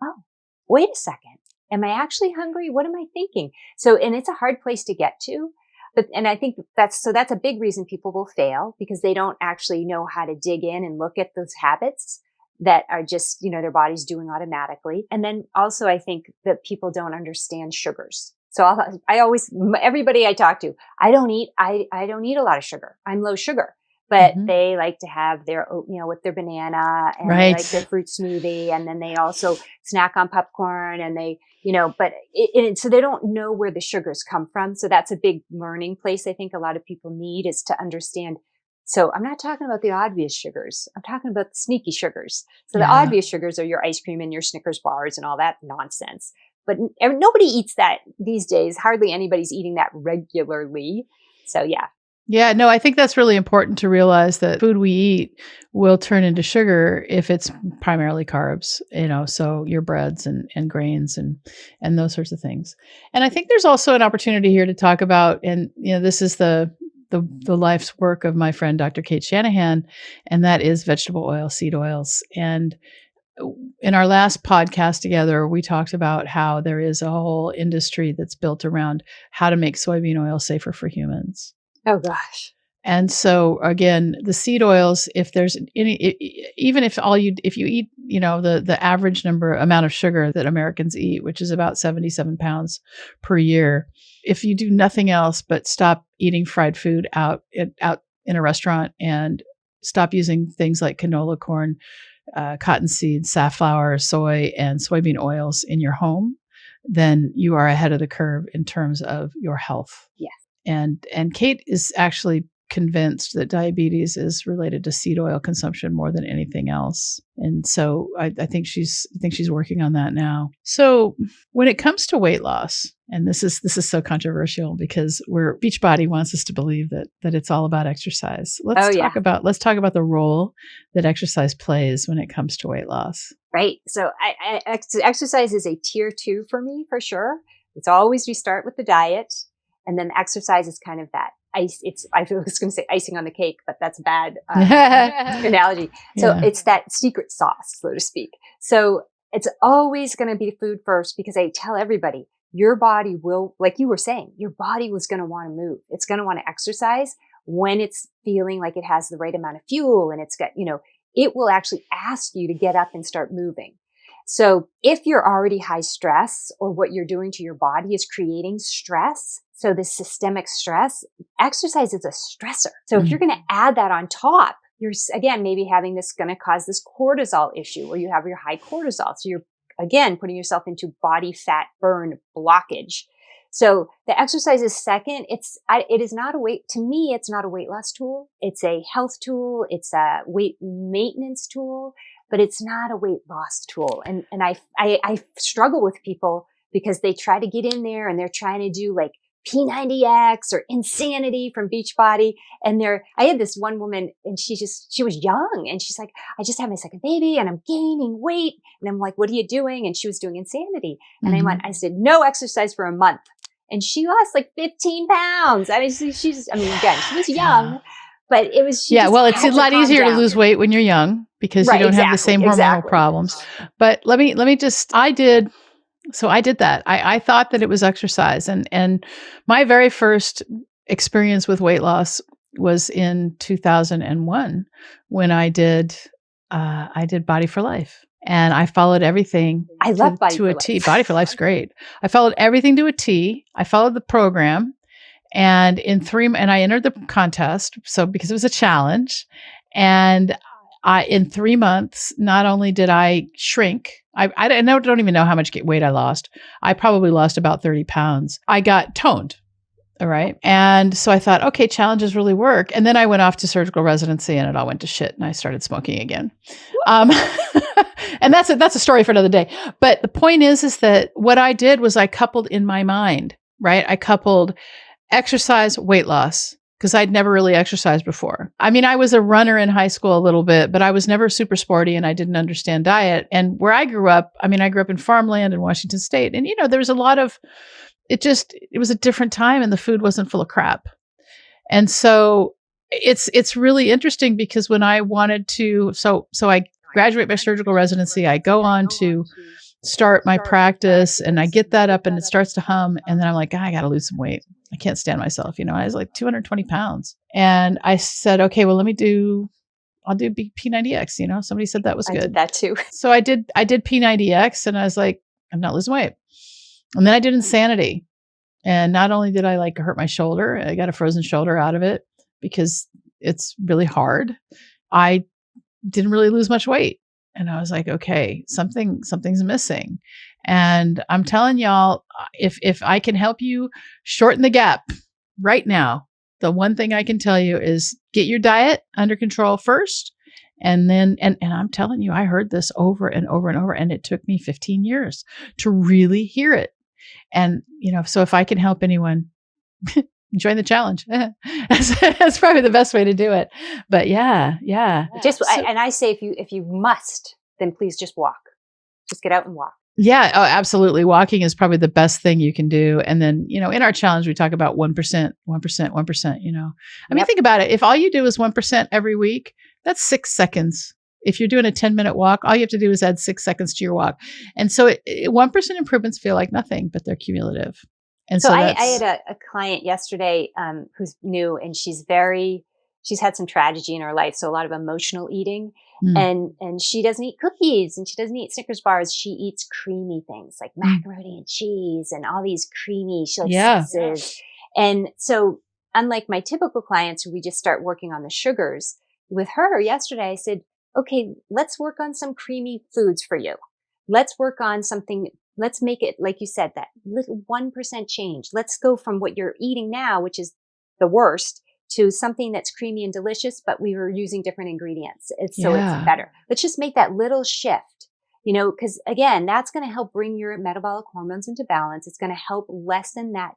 oh, wait a second. Am I actually hungry? What am I thinking? And it's a hard place to get to. And I think that's a big reason people will fail, because they don't actually know how to dig in and look at those habits that are just, their body's doing automatically. And then also I think that people don't understand sugars. So everybody I talk to, I don't eat a lot of sugar. I'm low sugar, but they like to have their oatmeal with their banana, and they like their fruit smoothie. And then they also snack on popcorn, and they, so they don't know where the sugars come from. So that's a big learning place I think a lot of people need, is to understand. So I'm not talking about the obvious sugars. I'm talking about the sneaky sugars. So the obvious sugars are your ice cream and your Snickers bars and all that nonsense. But nobody eats that these days. Hardly anybody's eating that regularly. So yeah. Yeah, no, I think that's really important to realize that food we eat will turn into sugar if it's primarily carbs, so your breads and grains and those sorts of things. And I think there's also an opportunity here to talk about, and this is the life's work of my friend, Dr. Kate Shanahan, and that is vegetable oil, seed oils. And in our last podcast together, we talked about how there is a whole industry that's built around how to make soybean oil safer for humans. Oh gosh. And so again, the seed oils, if there's even if you eat, the average amount of sugar that Americans eat, which is about 77 pounds per year, if you do nothing else but stop eating fried food out in a restaurant and stop using things like canola corn, cottonseed, safflower, soy, and soybean oils in your home, then you are ahead of the curve in terms of your health. Yes. And Kate is actually convinced that diabetes is related to seed oil consumption more than anything else. And so I think she's working on that now. So when it comes to weight loss, and this is so controversial because Beachbody wants us to believe that it's all about exercise. Let's talk about the role that exercise plays when it comes to weight loss. Right. So exercise is a tier 2 for me, for sure. It's always, we start with the diet, and then exercise is kind of that ice. I was going to say icing on the cake, but that's a bad analogy. So it's that secret sauce, so to speak. So it's always going to be food first, because I tell everybody, your body will, like you were saying, your body was going to want to move. It's going to want to exercise when it's feeling like it has the right amount of fuel, and it's got, it will actually ask you to get up and start moving. So if you're already high stress, or what you're doing to your body is creating stress, so this systemic stress, exercise is a stressor. So if you're going to add that on top, you're again maybe having this going to cause this cortisol issue, or you have your high cortisol. So you're again putting yourself into body fat burn blockage. So the exercise is second. It is not to me, it's not a weight loss tool. It's a health tool. It's a weight maintenance tool. but it's not a weight loss tool. And I struggle with people because they try to get in there and they're trying to do like P90X or Insanity from Beachbody. And I had this one woman and she was young and she's like, I just had my second baby and I'm gaining weight. And I'm like, what are you doing? And she was doing Insanity. And I said, no exercise for a month. And she lost like 15 pounds. I mean, again, she was young, but it was, well, it's a lot easier to lose weight when you're young because you don't have the same hormonal problems. But let me just, I did that. I thought that it was exercise. And my very first experience with weight loss was in 2001 when I did Body for Life. And I followed everything I love Body to for a Life. T. Body for Life's great. I followed everything to a T. I followed the program. And and I entered the contest. So because it was a challenge. And in 3 months, not only did I shrink, I don't even know how much weight I lost. I probably lost about 30 pounds. I got toned. All right. And so I thought, okay, challenges really work. And then I went off to surgical residency and it all went to shit and I started smoking again. And that's a story for another day. But the point is that what I did was I coupled in my mind, right? I coupled exercise, weight loss, because I'd never really exercised before. I mean, I was a runner in high school a little bit, but I was never super sporty and I didn't understand diet. And where I grew up in farmland in Washington State. And, there was a lot of, it was a different time and the food wasn't full of crap. And so it's really interesting because when I wanted to, so I graduate my surgical residency, I go on to start my practice and I get that up and it starts to hum. And then I'm like, I got to lose some weight. I can't stand myself. I was like 220 pounds. And I said, okay, well, I'll do P90X. Somebody said that was good. I did that too. So I did P90X and I was like, I'm not losing weight. And then I did Insanity. And not only did I hurt my shoulder, I got a frozen shoulder out of it because it's really hard. I didn't really lose much weight. And I was like, okay, something's missing. And I'm telling y'all, if I can help you shorten the gap right now, the one thing I can tell you is get your diet under control first. And then, and I'm telling you, I heard this over and over and over, and it took me 15 years to really hear it. And, so if I can help anyone, join the challenge. That's probably the best way to do it. But yeah. And I say, if you must, then please just walk. Just get out and walk. Yeah. Oh, absolutely. Walking is probably the best thing you can do. And then, in our challenge, we talk about 1%. I mean, think about it. If all you do is 1% every week, that's 6 seconds. If you're doing a 10-minute walk, all you have to do is add 6 seconds to your walk. And so 1% improvements feel like nothing, but they're cumulative. And so I had a client yesterday who's new and she's had some tragedy in her life. So a lot of emotional eating and she doesn't eat cookies and she doesn't eat Snickers bars. She eats creamy things like macaroni and cheese and all these creamy, she likes sauces. And so unlike my typical clients who we just start working on the sugars, with her yesterday, I said, okay, let's work on some creamy foods for you. Let's work on something. Let's make it, like you said, that little 1% change. Let's go from what you're eating now, which is the worst, to something that's creamy and delicious, but we were using different ingredients. It's better. Let's just make that little shift, because again, that's going to help bring your metabolic hormones into balance. It's going to help lessen that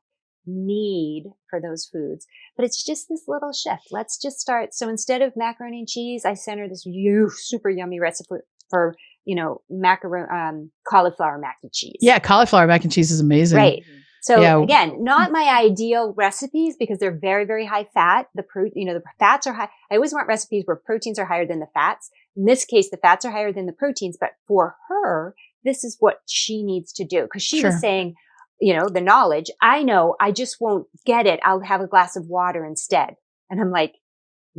need for those foods, but it's just this little shift. Let's just start. So instead of macaroni and cheese, I sent her this super yummy recipe for cauliflower mac and cheese. Yeah, cauliflower mac and cheese is amazing. Right. So again, not my ideal recipes because they're very, very high fat. The fats are high. I always want recipes where proteins are higher than the fats. In this case, the fats are higher than the proteins, but for her, this is what she needs to do. Because she was saying, the knowledge, I know, I just won't get it. I'll have a glass of water instead. And I'm like,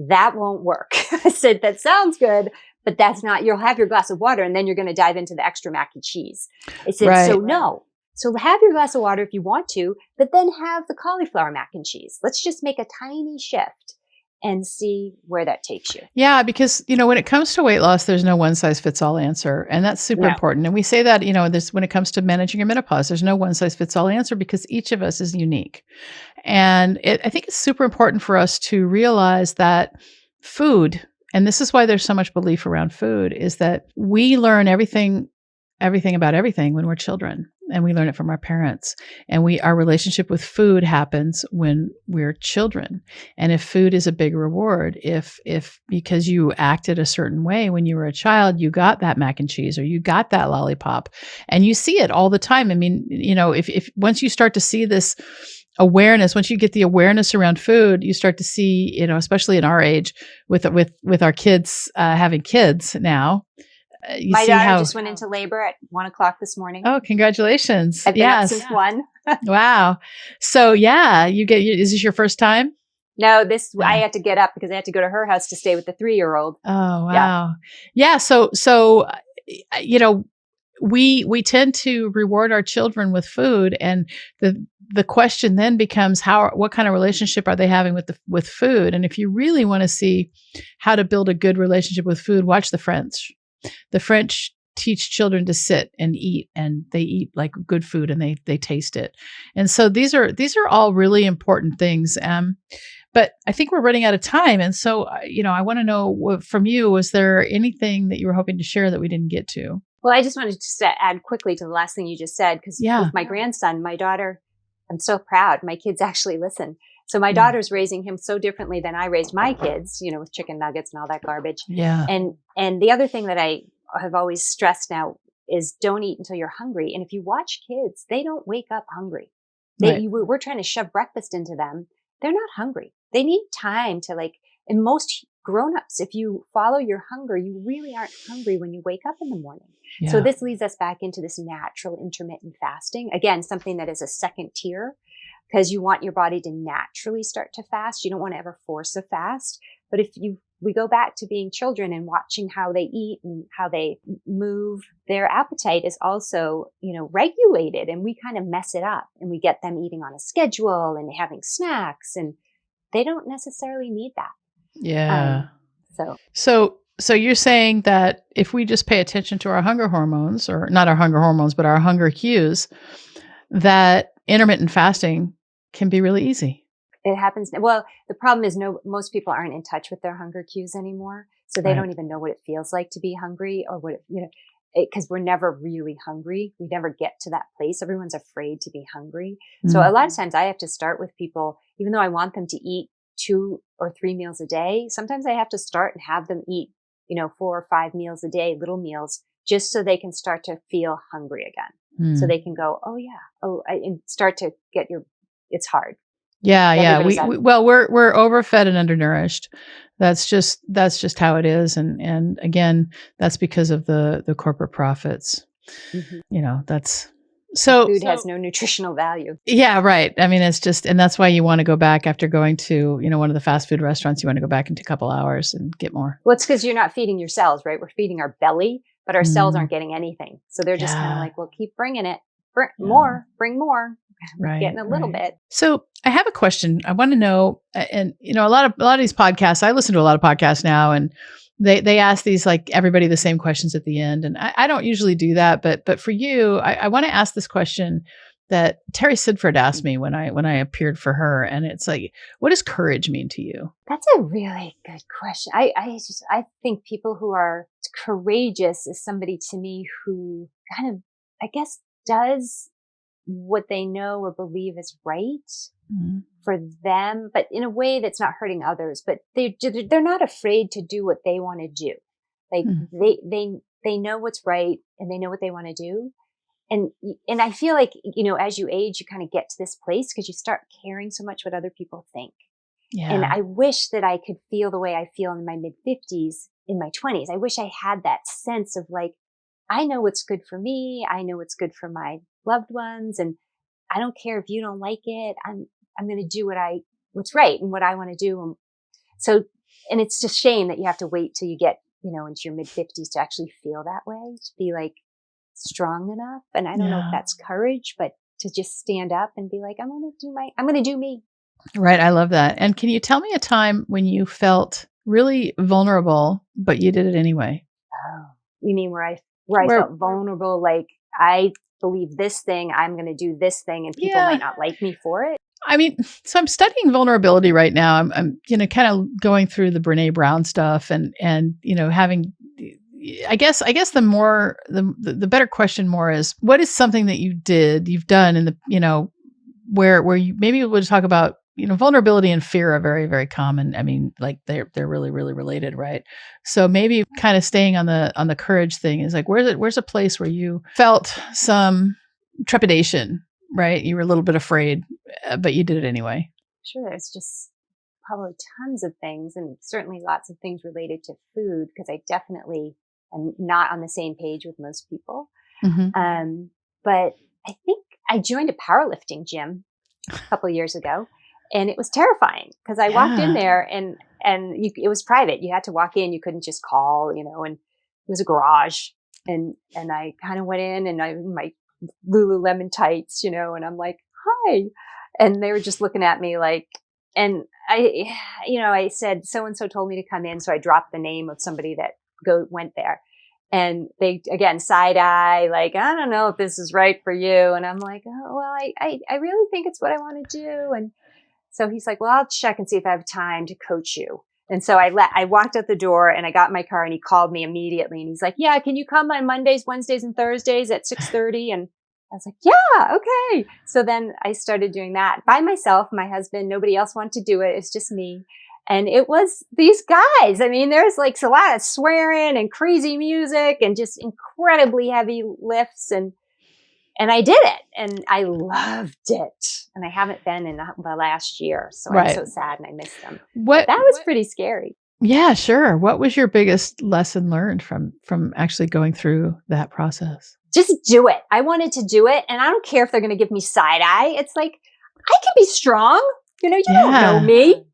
that won't work. I said, that sounds good, but that's not, you'll have your glass of water and then you're going to dive into the extra mac and cheese. I said, so no. So have your glass of water if you want to, but then have the cauliflower mac and cheese. Let's just make a tiny shift and see where that takes you. Yeah, because, when it comes to weight loss, there's no one size fits all answer. And that's super important. And we say that, when it comes to managing your menopause, there's no one size fits all answer because each of us is unique. And I think it's super important for us to realize that food And this is why there's so much belief around food, is that we learn everything about everything when we're children, and we learn it from our parents. And our relationship with food happens when we're children. And if food is a big reward, if because you acted a certain way when you were a child, you got that mac and cheese or you got that lollipop, and you see it all the time. I mean, if once you start to see this awareness, once you get the awareness around food, you start to see, especially in our age with our kids, having kids now, you My see daughter how. just went into labor at 1:00 this morning. Oh, congratulations. I've been up Yes. since 1. Wow. So yeah, is this your first time? No, I had to get up because I had to go to her house to stay with the 3-year-old. Oh, wow. Yeah. So, we tend to reward our children with food, and the question then becomes what kind of relationship are they having with food? And if you really want to see how to build a good relationship with food, watch the French. The French teach children to sit and eat, and they eat like good food, and they taste it. And so these are all really important things. But I think we're running out of time. And so, I want to know from you, was there anything that you were hoping to share that we didn't get to? Well, I just wanted to add quickly to the last thing you just said, because with my grandson, my daughter, I'm so proud. My kids actually listen. So my daughter's raising him so differently than I raised my kids, with chicken nuggets and all that garbage. Yeah. And the other thing that I have always stressed now is don't eat until you're hungry. And if you watch kids, they don't wake up hungry. We're trying to shove breakfast into them. They're not hungry. They need time to and most grown-ups, if you follow your hunger, you really aren't hungry when you wake up in the morning. Yeah. So this leads us back into this natural intermittent fasting. Again, something that is a second tier, because you want your body to naturally start to fast. You don't want to ever force a fast. But we go back to being children and watching how they eat and how they move, their appetite is also, regulated, and we kind of mess it up, and we get them eating on a schedule and having snacks, and they don't necessarily need that. Yeah. So you're saying that if we just pay attention to our hunger hormones, or not our hunger hormones, but our hunger cues, that intermittent fasting can be really easy. It happens. Well, the problem is most people aren't in touch with their hunger cues anymore. So they don't even know what it feels like to be hungry, or what, because we're never really hungry. We never get to that place. Everyone's afraid to be hungry. Mm. So a lot of times I have to start with people, even though I want them to eat 2 or 3 meals a day, sometimes I have to start and have them eat, 4 or 5 meals a day, little meals, just so they can start to feel hungry again. So they can go, oh yeah, and start to get it's hard. Yeah. We're overfed and undernourished. That's just how it is. And again, that's because of the corporate profits. Mm-hmm. Food has no nutritional value. Yeah, right. I mean, it's just, and that's why you want to go back after going to, one of the fast food restaurants. You want to go back into a couple hours and get more. Well, it's because you're not feeding your cells, right? We're feeding our belly, but our cells aren't getting anything. So they're just kind of like, well, keep bringing it. Bring more. Right, getting a little bit. So I have a question. I want to know, and a lot of these podcasts, I listen to a lot of podcasts now, and they ask these everybody the same questions at the end. And I don't usually do that, but for you, I want to ask this question that Terry Sidford asked me when I appeared for her. And it's like, what does courage mean to you? That's a really good question. I think people who are courageous is somebody to me who kind of, I guess, does what they know or believe is right for them, but in a way that's not hurting others. But they're not afraid to do what they want to do. They know what's right, and they know what they want to do. And I feel like, as you age, you kind of get to this place because you start caring so much what other people think. Yeah. And I wish that I could feel the way I feel in my mid-50s, in my 20s. I wish I had that sense of I know what's good for me. I know what's good for my loved ones. And I don't care if you don't like it. I'm going to do what's right and what I want to do. And it's just shame that you have to wait till you get, into your mid-50s to actually feel that way, to be strong enough. And I don't know if that's courage, but to just stand up and be I'm going to do me. Right. I love that. And can you tell me a time when you felt really vulnerable, but you did it anyway? Oh, you mean where I felt vulnerable? I believe this thing, I'm going to do this thing, and people might not like me for it. I mean, so I'm studying vulnerability right now. I'm kind of going through the Brene Brown stuff and having, I guess the better question more is, what is something that you've done in the, where you maybe we'll talk about, vulnerability and fear are very, very common. I mean, like they're really, really related, right? So maybe kind of staying on the courage thing is like, where's a place where you felt some trepidation, right? You were a little bit afraid, but you did it anyway. Sure. There's just probably tons of things, and certainly lots of things related to food, because I definitely am not on the same page with most people. Mm-hmm. But I think I joined a powerlifting gym a couple of years ago, and it was terrifying because I walked in there and it was private. You had to walk in. You couldn't just call, and it was a garage, and I kind of went in and my Lululemon tights, and I'm like, hi. And they were just looking at me like, and I said, so-and-so told me to come in. So I dropped the name of somebody that went there, and they, again, side eye, like, I don't know if this is right for you. And I'm like, oh, well, I really think it's what I want to do. And so he's like, well, I'll check and see if I have time to coach you. And so I walked out the door and I got in my car, and he called me immediately. And he's like, yeah, can you come on Mondays, Wednesdays, and Thursdays at 6:30? And I was like, yeah, okay. So then I started doing that by myself, my husband, nobody else wanted to do it. It's just me. And it was these guys. I mean, there's like a lot of swearing and crazy music and just incredibly heavy lifts. And I did it, and I loved it. And I haven't been in the last year. So right. I'm so sad and I missed them. That was pretty scary. Yeah, sure. What was your biggest lesson learned from actually going through that process? Just do it. I wanted to do it. And I don't care if they're going to give me side eye. It's like, I can be strong. You don't know me.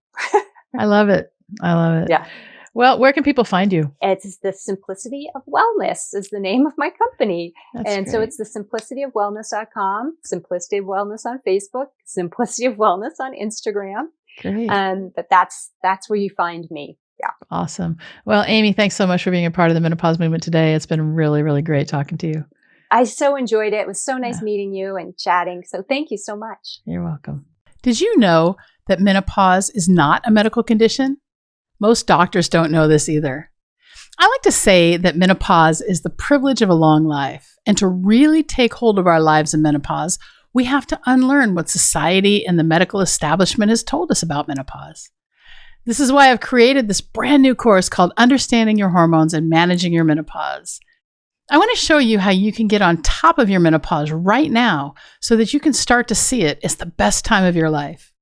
I love it. Yeah. Well, where can people find you? It's the Simplicity of Wellness is the name of my company. That's and great. So it's the simplicityofwellness.com, Simplicity of Wellness on Facebook, Simplicity of Wellness on Instagram. Great. But that's where you find me. Yeah. Awesome. Well, Amy, thanks so much for being a part of the menopause movement today. It's been really, really great talking to you. I so enjoyed it. It was so nice meeting you and chatting. So thank you so much. You're welcome. Did you know that menopause is not a medical condition? Most doctors don't know this either. I like to say that menopause is the privilege of a long life. And to really take hold of our lives in menopause, we have to unlearn what society and the medical establishment has told us about menopause. This is why I've created this brand new course called Understanding Your Hormones and Managing Your Menopause. I want to show you how you can get on top of your menopause right now so that you can start to see it as the best time of your life.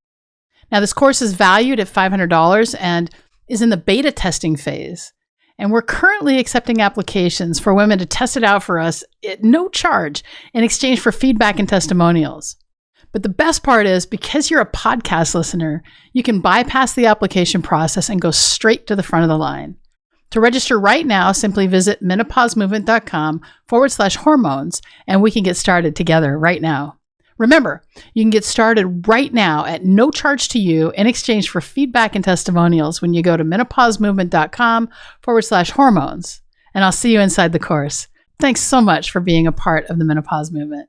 Now, this course is valued at $500 and is in the beta testing phase. And we're currently accepting applications for women to test it out for us at no charge in exchange for feedback and testimonials. But the best part is, because you're a podcast listener, you can bypass the application process and go straight to the front of the line. To register right now, simply visit menopausemovement.com/hormones, and we can get started together right now. Remember, you can get started right now at no charge to you in exchange for feedback and testimonials when you go to menopausemovement.com/hormones. And I'll see you inside the course. Thanks so much for being a part of the menopause movement.